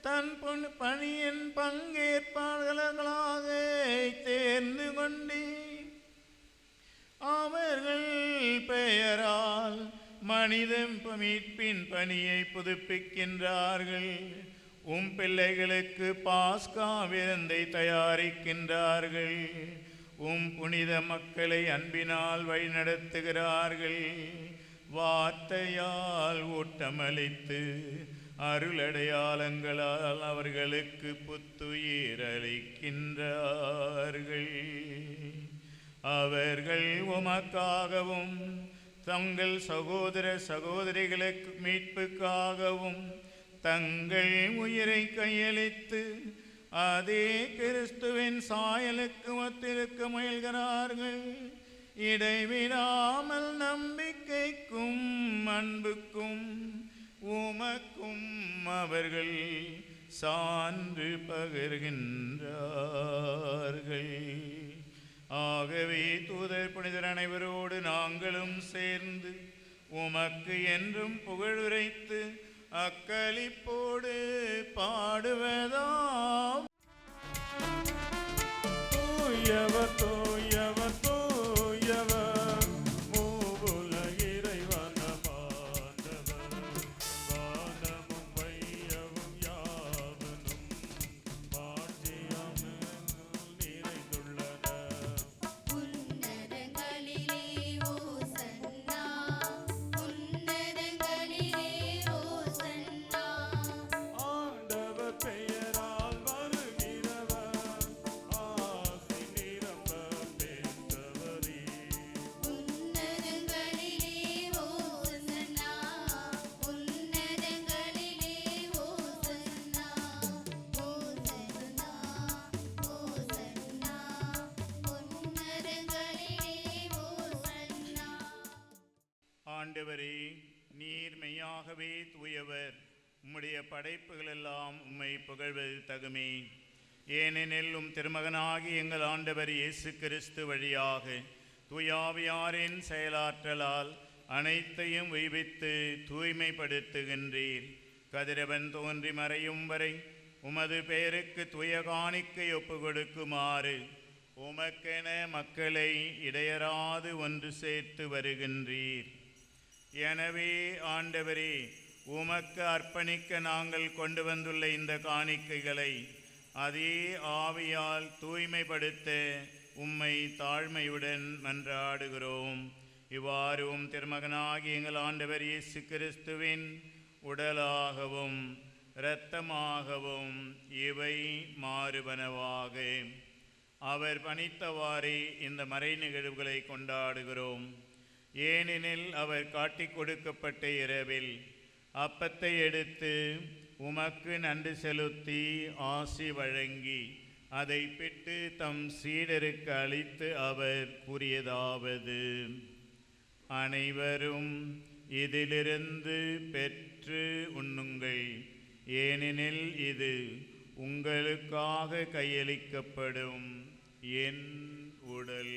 தன் பணியின் பங்கேற்பாளர்களாக தேர்ந்து கொண்டீர். அவர்கள் பெயரால் மனித மீட்பின் பணியை புதுப்பிக்கின்றார்கள். உம் பிள்ளைகளுக்கு பாஸ்கா விருந்தை தயாரிக்கின்றார்கள். உம் புனித மக்களை அன்பினால் வழிநடத்துகிறார்கள். வார்த்தையால் ஊட்டமளித்து அருளடையாளங்களால் அவர்களுக்கு புத்துயிர் அளிக்கின்றார்கள். அவர்கள் உமக்காகவும் தங்கள் சகோதர சகோதரிகளுக்கு மீட்புக்காகவும் தங்கள் உயிரை கையளித்து அதே கிறிஸ்துவின் சாயலுக்கு ஒத்திருக்க முயல்கிறார்கள். இடைவிடாமல் நம்பிக்கைக்கும் அன்புக்கும் உமக்கும் அவர்கள் சான்று பகர்கின்றார்கள். ஆகவே தூதர் புனிதர் அனைவரோடு நாங்களும் சேர்ந்து உமக்கு என்றும் புகழுரைத்து அக்களிப்போடு பாடுவதாம். தூயவர் தூயவர் தூயவர் மூவுல இறைவனமாண்டவர். வானமும் வையவும் யாவனும் மாட்சியாமல் நிறைந்துள்ளன. உன்னதங்களிலே ஓசன்னா, உன்னதங்களிலே ஓசன்னா. ஆண்டவர் பெயரால் வருகிறவர் ஆசி நிரம்ப பெற்றவரே. உன்னதங்களிலே ஓசன்னா, உன்னதங்களிலே ஓசன்னா. ஓசன்னா, ஓசன்னா, உன்னதங்களிலே ஓசன்னா. ஆண்டவரே, நீர் மெய்யாகவே தூயவர். உம்முடைய படைப்புகள் எல்லாம் உம்மை புகழ்வது தகுமே. ஏனெனில் திருமகனாகி எங்கள் ஆண்டவர் இயேசு கிறிஸ்து வழியாக தூயாவியாரின் செயலாற்றலால் அனைத்தையும் உய்வித்து தூய்மைப்படுத்துகின்றீர். கதிரவன் தோன்றி மறையும் வரை உமது பெயருக்கு தூய காணிக்கை ஒப்பு கொடுக்குமாறு உமக்கென மக்களை இடையராது ஒன்று சேர்த்து வருகின்றீர். எனவே ஆண்டவரே, உமக்கு அர்ப்பணிக்க நாங்கள் கொண்டு வந்துள்ள இந்த காணிக்கைகளை அதே ஆவியால் தூய்மைப்படுத்த உம்மை தாழ்மையுடன் மன்றாடுகிறோம். இவ்வாறு திருமகனாகி எங்கள் ஆண்டவர் இயேசு கிறிஸ்துவின் உடலாகவும் இரத்தமாகவும் இவை மாறுபனவாக அவர் பணித்தவாறே இந்த மறை நிகழ்வுகளை கொண்டாடுகிறோம். ஏனெனில் அவர் காட்டிக் கொடுக்கப்பட்ட இரவில் அப்பத்தை எடுத்து உமக்கு நன்றி செலுத்தி ஆசி வழங்கி அதை பிட்டு தம் சீடருக்கு அளித்து அவர் கூறியதாவது: அனைவரும் இதிலிருந்து பெற்று உண்ணுங்கள், ஏனெனில் இது உங்களுக்காக கையளிக்கப்படும் என் உடல்.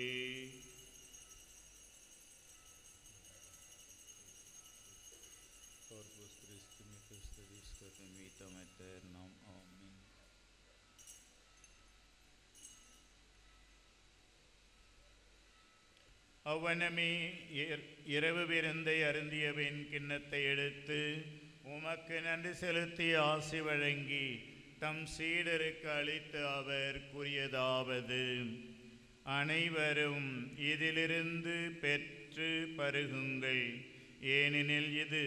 அவ்வனமே இரவு விருந்தை அருந்தியவின் கிண்ணத்தை எடுத்து உமக்கு நன்றி செலுத்தி ஆசி வழங்கி தம் சீடருக்கு அளித்து அவர் கூறியதாவது: அனைவரும் இதிலிருந்து பெற்று பருகுங்கள், ஏனெனில் இது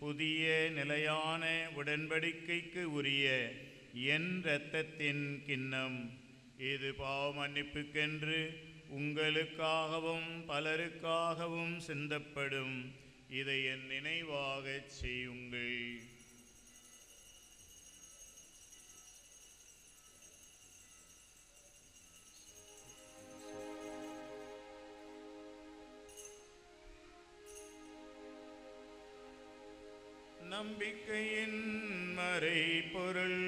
புதிய நிலையான உடன்படிக்கைக்கு உரிய என் இரத்தத்தின் கிண்ணம். இது பாவ மன்னிப்புக்கென்று உங்களுக்காகவும் பலருக்காகவும் சிந்தப்படும். இதை என் நினைவாகச் செய்யுங்கள். நம்பிக்கையின் மறைபொருள்.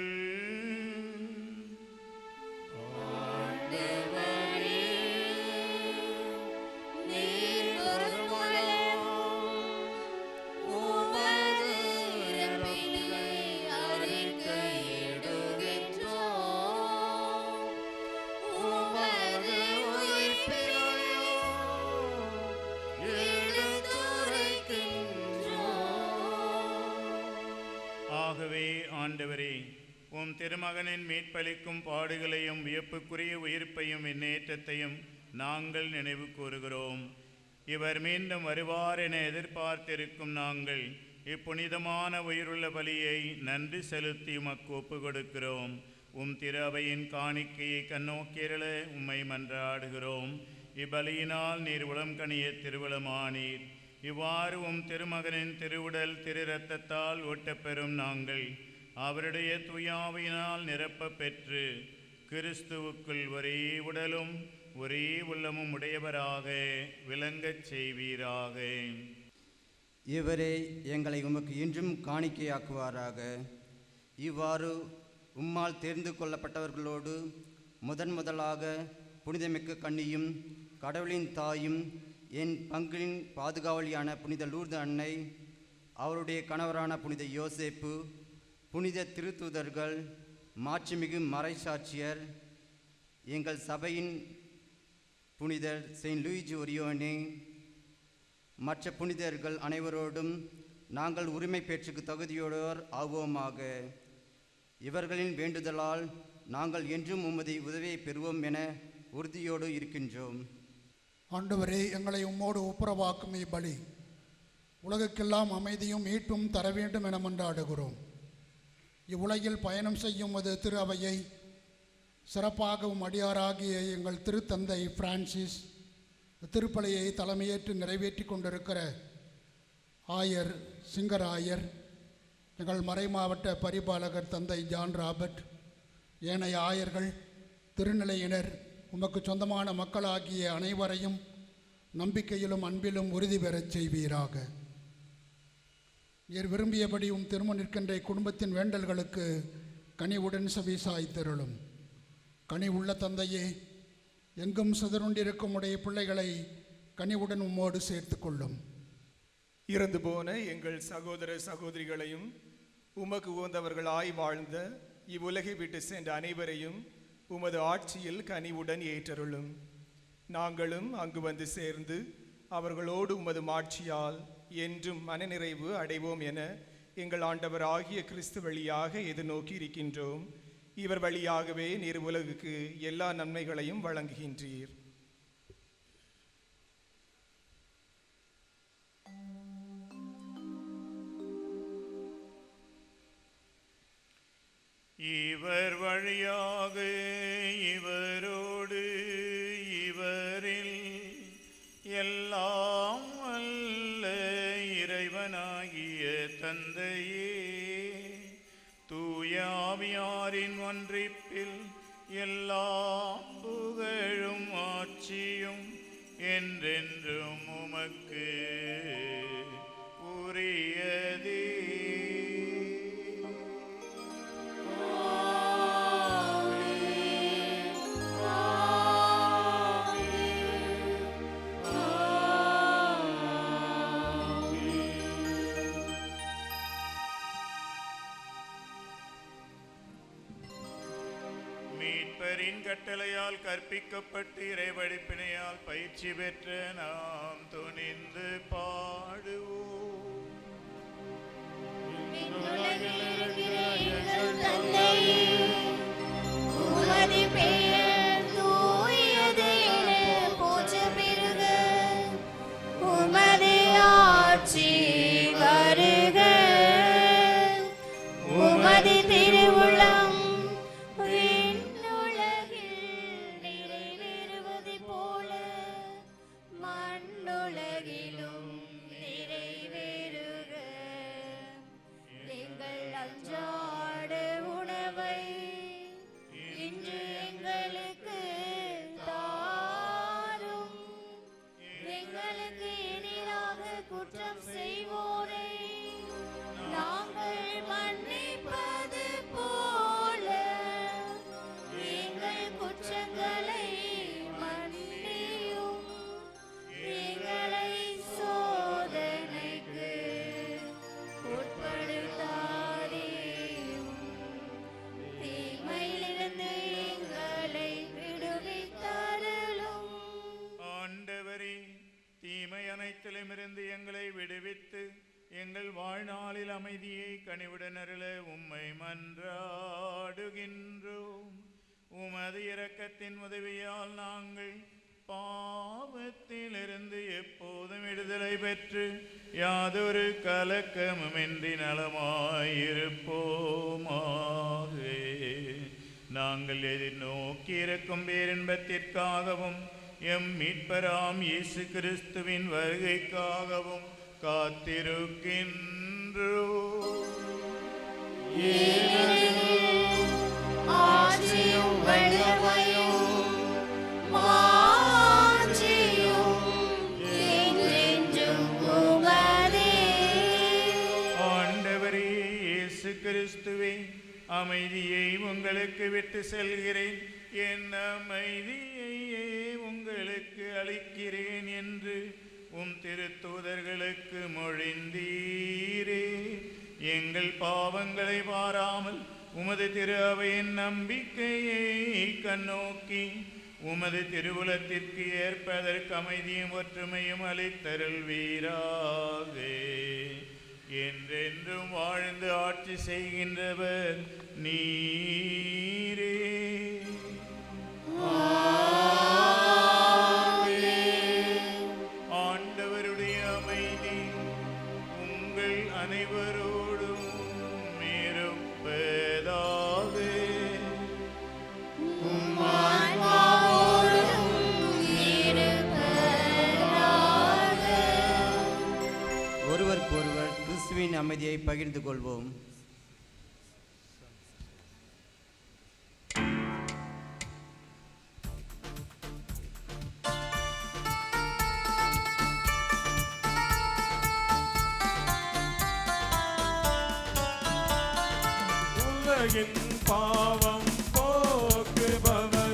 ஆகவே ஆண்டவரே, உம் திருமகனின் மீட்பளிக்கும் பாடுகளையும் வியப்புக்குரிய உயிர்ப்பையும் விண்ணேற்றத்தையும் நாங்கள் நினைவு கூறுகிறோம். இவர் மீண்டும் வருவார் என எதிர்பார்த்திருக்கும் நாங்கள் இப்புனிதமான உயிருள்ள பலியை நன்றி செலுத்தி உமக்கு ஒப்பு கொடுக்கிறோம். உம் திரு அவையின் காணிக்கையை கண்ணோக்கியருள உம்மை மன்றாடுகிறோம். இப்பலியினால் நீர் உளம் கனிய திருவுளமானீர். இவ்வாறு உம் திருமகனின் திருவுடல் திரு இரத்தத்தால் ஓட்டப்பெறும் நாங்கள் அவருடைய தூயாவியினால் நிரப்ப பெற்று கிறிஸ்துவுக்குள் ஒரே உடலும் ஒரே உள்ளமும் உடையவராக விளங்கச் செய்வீராக. இவரே எங்களை உமக்கு இன்றும் காணிக்கையாக்குவாராக. இவ்வாறு உம்மால் தேர்ந்து கொள்ளப்பட்டவர்களோடு முதலாக புனிதமிக்க கன்னியும் கடவுளின் தாயும் என் பங்கின் பாதுகாவலியான புனித லூர்து அன்னை, அவருடைய கணவரான புனித யோசேப்பு, புனித திருத்தூதர்கள், மாட்சிமிகு மறைசாட்சியர், எங்கள் சபையின் புனிதர் செயின்ட் லூயிஜி ஒரியோனே, மற்ற புனிதர்கள் அனைவரோடும் நாங்கள் உரிமை பேச்சுக்கு தகுதியோர் ஆவோமாக. இவர்களின் வேண்டுதலால் நாங்கள் என்றும் உமது உதவியை பெறுவோம் என உறுதியோடு இருக்கின்றோம். ஆண்டவரே, எங்களை உம்மோடு ஒப்புரவாக்கும் இப்பலி உலகுக்கெல்லாம் அமைதியும் மீட்பும் தர வேண்டும் என மன்றாடுகிறோம். இவ்வுலகில் பயணம் செய்யும் அது திரு அவையை சிறப்பாகவும் அடியாராகிய எங்கள் திருத்தந்தை பிரான்சிஸ் திருப்பலியை தலைமையேற்று நிறைவேற்றி கொண்டிருக்கிற ஆயர் சிங்கராயர், எங்கள் மறைமாவட்ட பரிபாலகர் தந்தை ஜான் ராபர்ட், ஏனைய ஆயர்கள், திருநிலையினர், உமக்கு சொந்தமான மக்களாகிய அனைவரையும் நம்பிக்கையிலும் அன்பிலும் உறுதி பெறச் செய்வீராக. நீர் விரும்பியபடி திரும்ப நிற்கின்ற குடும்பத்தின் வேண்டல்களுக்கு கனிவுடன் செவி சாய்த்தருளும். கனி உள்ள தந்தையே, எங்கும் சிதறுண்டிருக்கும் உடைய பிள்ளைகளை கனிவுடன் உம்மோடு சேர்த்து கொள்ளும். இறந்து போன எங்கள் சகோதர சகோதரிகளையும் உமக்கு உகந்தவர்களாய் வாழ்ந்த இவ்வுலகை விட்டு சென்ற அனைவரையும் உமது ஆட்சியில் கனிவுடன் ஏற்றருளும். நாங்களும் அங்கு வந்து சேர்ந்து அவர்களோடு உமது மாட்சியால் என்றும் மனநிறைவு அடைவோம் என எங்கள் ஆண்டவர் ஆகிய கிறிஸ்து வழியாக எதிர்நோக்கி இருக்கின்றோம். இவர் வழியாகவே நீர் உலகுக்கு எல்லா நன்மைகளையும் வழங்குகின்றீர். இவர் வழியாக இவரோடு இவரில் எல்லாம் வல்ல இறைவனாகிய தந்தையே, தூய ஆவியாரின் ஒன்றிப்பில் எல்லா புகழும் ஆட்சியும் என்றென்றும் உமக்கு உரியதே. கட்டளையால் கற்பிக்கப்பட்டு இறைவழிப்பினையால் பயிற்சி பெற்ற நாம் துணிந்து பாடுவோம். உமது பெயர் தூயது என போற்ற பெறுக. உமது ஆட்சி வருக. உமது திருவுளம் இருந்து எங்களை விடுவித்து எங்கள் வாழ்நாளில் அமைதியை கனிவுடன் அருள உம்மை மன்றாடுகின்றோம். உமது இரக்கத்தின் உதவியால் நாங்கள் பாவத்திலிருந்து எப்போதும் விடுதலை பெற்று யாதொரு கலக்கமுமின்றி நலமாயிருப்போமாக. நாங்கள் எதிர்நோக்கி இருக்கும் பேரின்பத்திற்காகவும் எம் மீட்பராம் இயேசு கிறிஸ்துவின் வருகைக்காகவும் காத்திருக்கின்றோம். ஆண்டவரே இயேசு கிறிஸ்துவே, அமைதியை உங்களுக்கு விட்டு செல்கிறேன், என் அமைதியையே உங்களுக்கு அளிக்கிறேன் என்று உம் திருத்தூதர்களுக்கு மொழிந்தீரே. எங்கள் பாவங்களை பாராமல் உமது திரு அவையின் நம்பிக்கையை கண்ணோக்கி உமது திருவுலத்திற்கு ஏற்பதற்கு அமைதியும் ஒற்றுமையும் அளித்தருள்வீராக. என்றென்றும் வாழ்ந்து ஆட்சி செய்கின்றவர் நீரே. ஆண்டவருடைய அமைதி உங்கள் அனைவரோடும் இருப்பதாக. ஒருவருக்கொருவர் கிறிஸ்துவின் அமைதியை பகிர்ந்து கொள்வோம். உலகின் பாவம் போக்குபவர்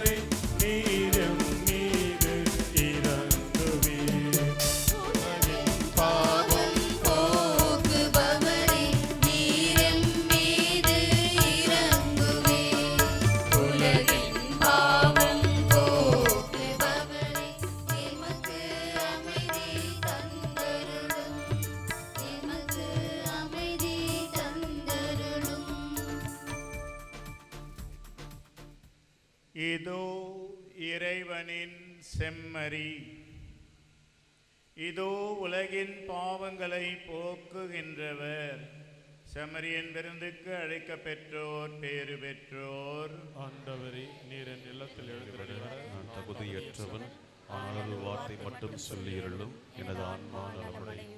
செம்மறி, இதோ உலகின் பாவங்களை போக்குகின்றவர். செம்மறியின் விருந்துக்கு அழைக்க பெற்றோர் பேறு பெற்றோர். ஆண்டவரே, நீர் என் இல்லத்தில் எழுந்திருக்கிறார். நான் தகுதியற்றவன், ஆனால் ஒரு வார்த்தை மட்டும் சொல்லியிருளும், எனது ஆன்மா நலமடையும்.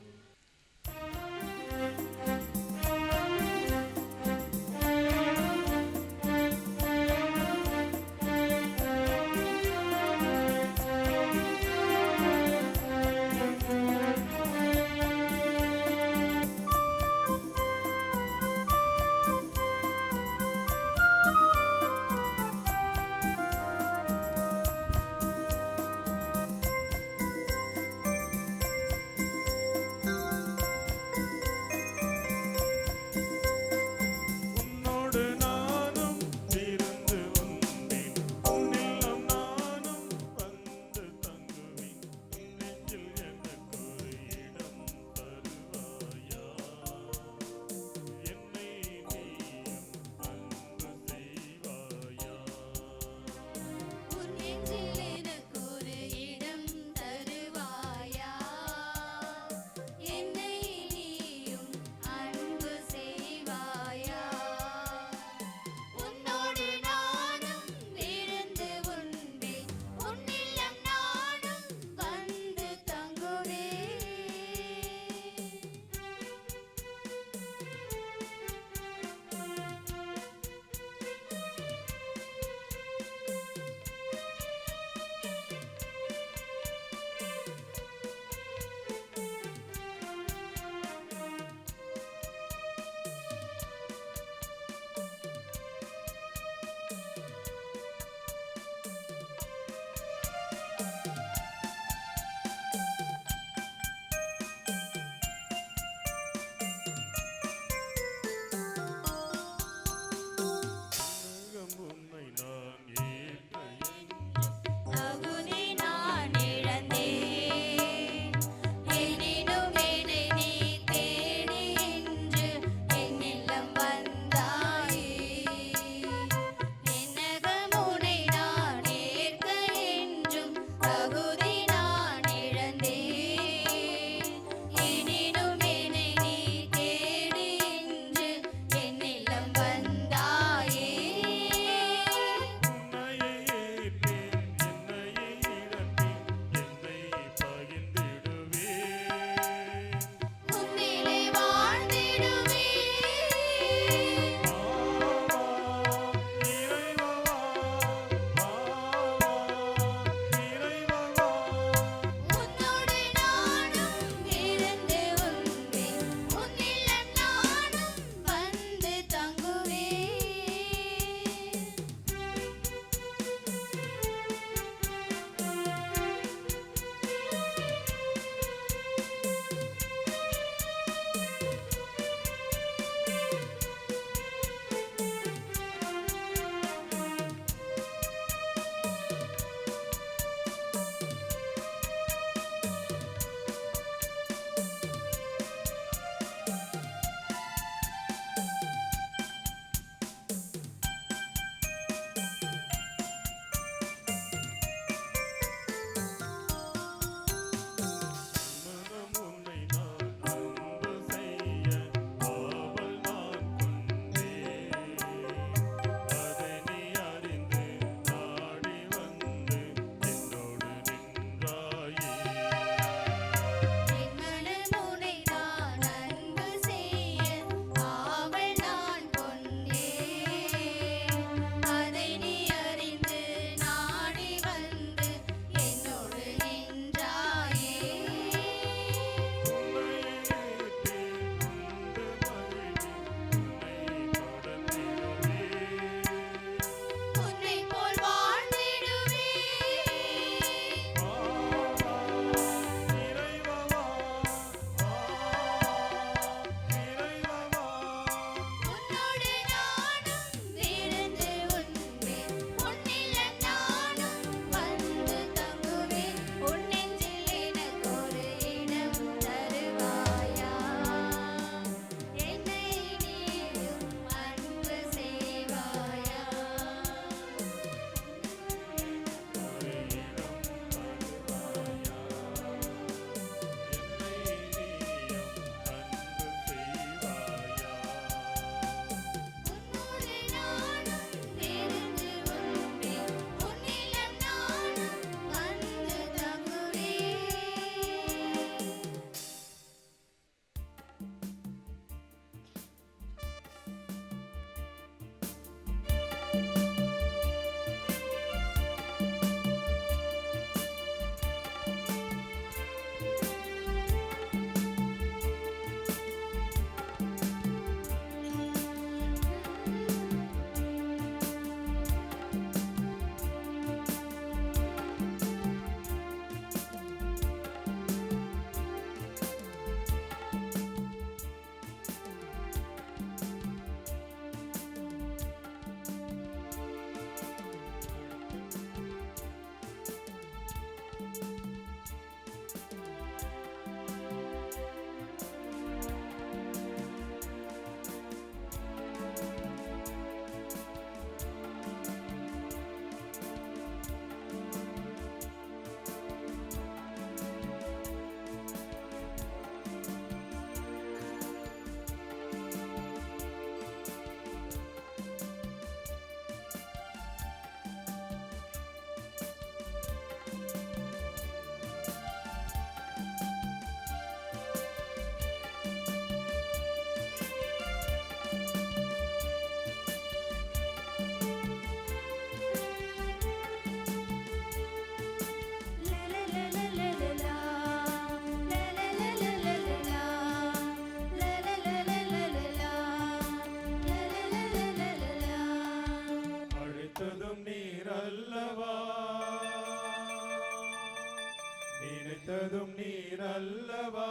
நீர் அல்லவா.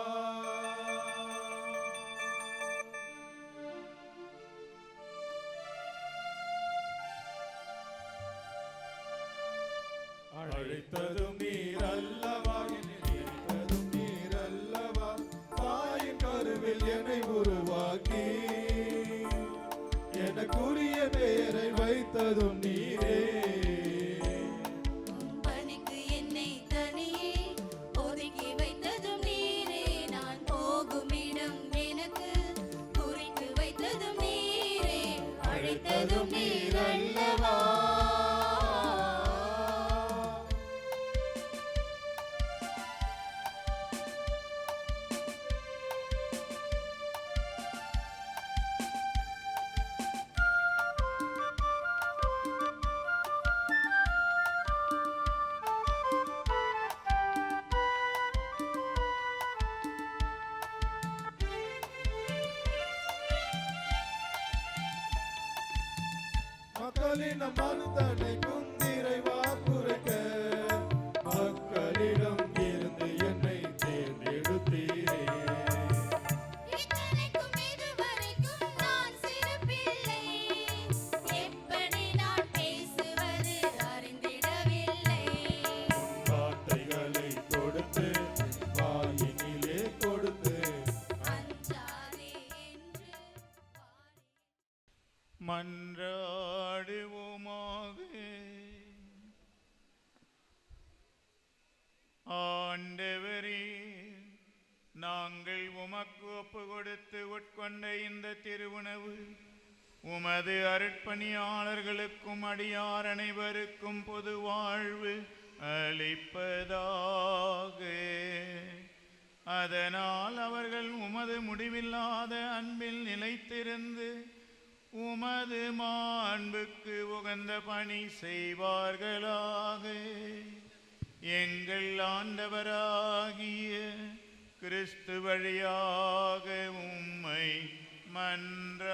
அழைத்ததும் நீர் அல்லவா, என்னை நினைத்ததும் நீர் அல்லவா. தாயின் கருவில் என்னை உருவாக்கி எனக்குரிய பெயரை வைத்ததும் நீரே. பணிக்கு என்னை தனியே ஒதுக்கி வைத்ததும் நீரே. நான் போகும் இடம் எனக்கு குறித்து வைத்ததும் நீரே. அழைத்ததும் நீர் அல்லவா. மக்களின் மனுதனைக்கும் நிறைவா குறைக்க மக்களிடம் இருந்து என்னை தேர்ந்தெடுத்தீரே. இத்தனைக்கும் இதுவரைக்கும் நான் சிறு பிள்ளை. எப்படி நான் பேசுவது அறிந்திடவில்லை. வார்த்தைகளை கொடுத்து வாயினிலே கொடுத்து அஞ்சாதே என்று மன்றாடுவோமாக. ஆண்டவரே, நாங்கள் உமக்கு ஒப்பு கொடுத்து உட்கொண்ட இந்த திருவுணவு உமது அருட்பணியாளர்களுக்கும் அடியார் அனைவருக்கும் பொது வாழ்வு அளிப்பதாக. அதனால் அவர்கள் உமது முடிவில்லாத அன்பில் நிலைத்திருந்து உமது மாண்புக்கு உகந்த பணி செய்வார்களாக. எங்கள் ஆண்டவராகிய கிறிஸ்து வழியாக உம்மை மன்றாடுகின்றோம்.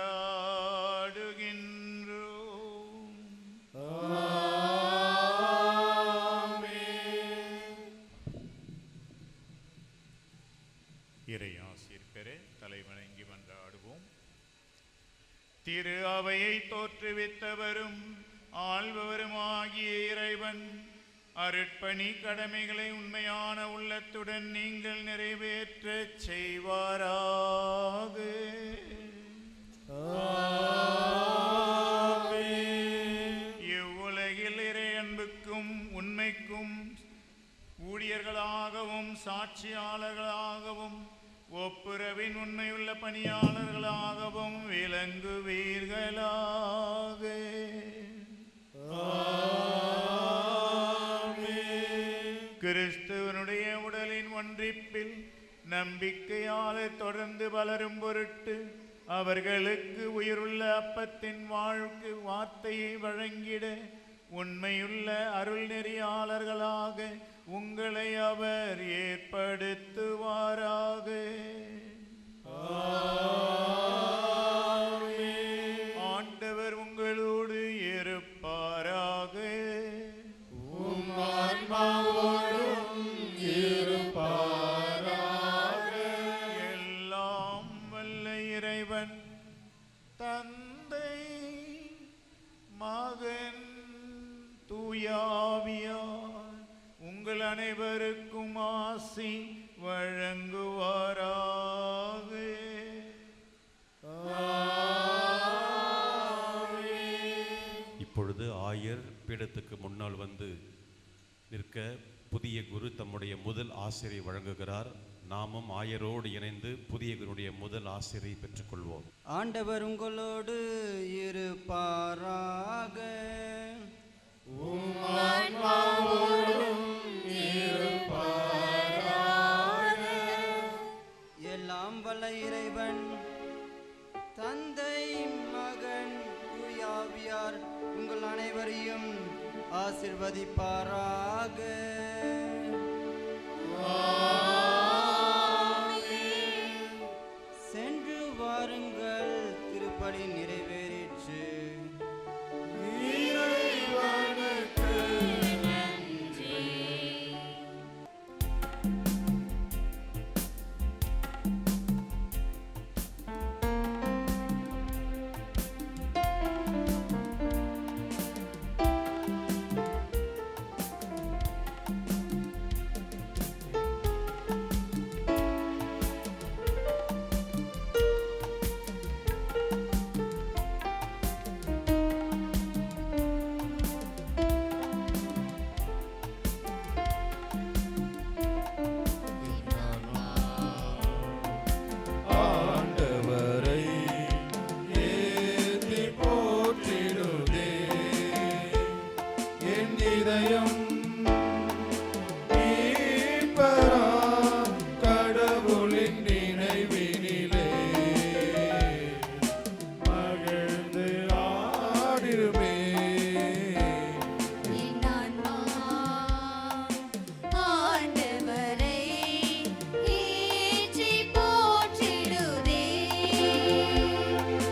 இறை ஆசீர் பெற தலைவணங்கி மன்றாடுவோம். திரு அவையை தோற்றுவித்தவரும் ஆள்பவருமாகிய இறைவன் அருட்பணி கடமைகளை உண்மையான உள்ளத்துடன் நீங்கள் நிறைவேற்றச் செய்வாராக. இவ்வுலகில் இறை அன்புக்கும் உண்மைக்கும் ஊழியர்களாகவும் சாட்சியாளர்களாகவும் ஒப்புரவின் உண்மையுள்ள பணியாளர்களாகவும் விளங்குவீர்களாக. கிறிஸ்துவனுடைய உடலின் ஒன்றிப்பில் நம்பிக்கையால் தொடர்ந்து வளரும் பொருட்டு அவர்களுக்கு உயிருள்ள அப்பத்தின் வாழ்க்கை வார்த்தையை வழங்கிட உண்மையுள்ள அருள் நெறியாளர்களாக உங்களை அவர் ஏற்படுத்துவாராக. ஆண்டவர் உங்களோடு இருப்பாராக. எல்லாம் வல்ல இறைவன் தந்தை மகன் தூயாவியார் உங்கள் அனைவருக்கும் ஆசி வழங்குவாராக. இப்பொழுது ஆயர் பீடத்துக்கு முன்னால் வந்து நிற்க புதிய குரு தம்முடைய முதல் ஆசிரியை வழங்குகிறார். நாமும் ஆயரோடு இணைந்து புதிய குருடைய முதல் ஆசிரியை பெற்றுக்கொள்வோம். ஆண்டவர் உங்களோடு இருப்பாராக. எல்லாம் வல்ல இறைவன் தந்தை மகன் தூயாவியார் உங்கள் அனைவரையும் ஆசிர்வதிப்பாராக.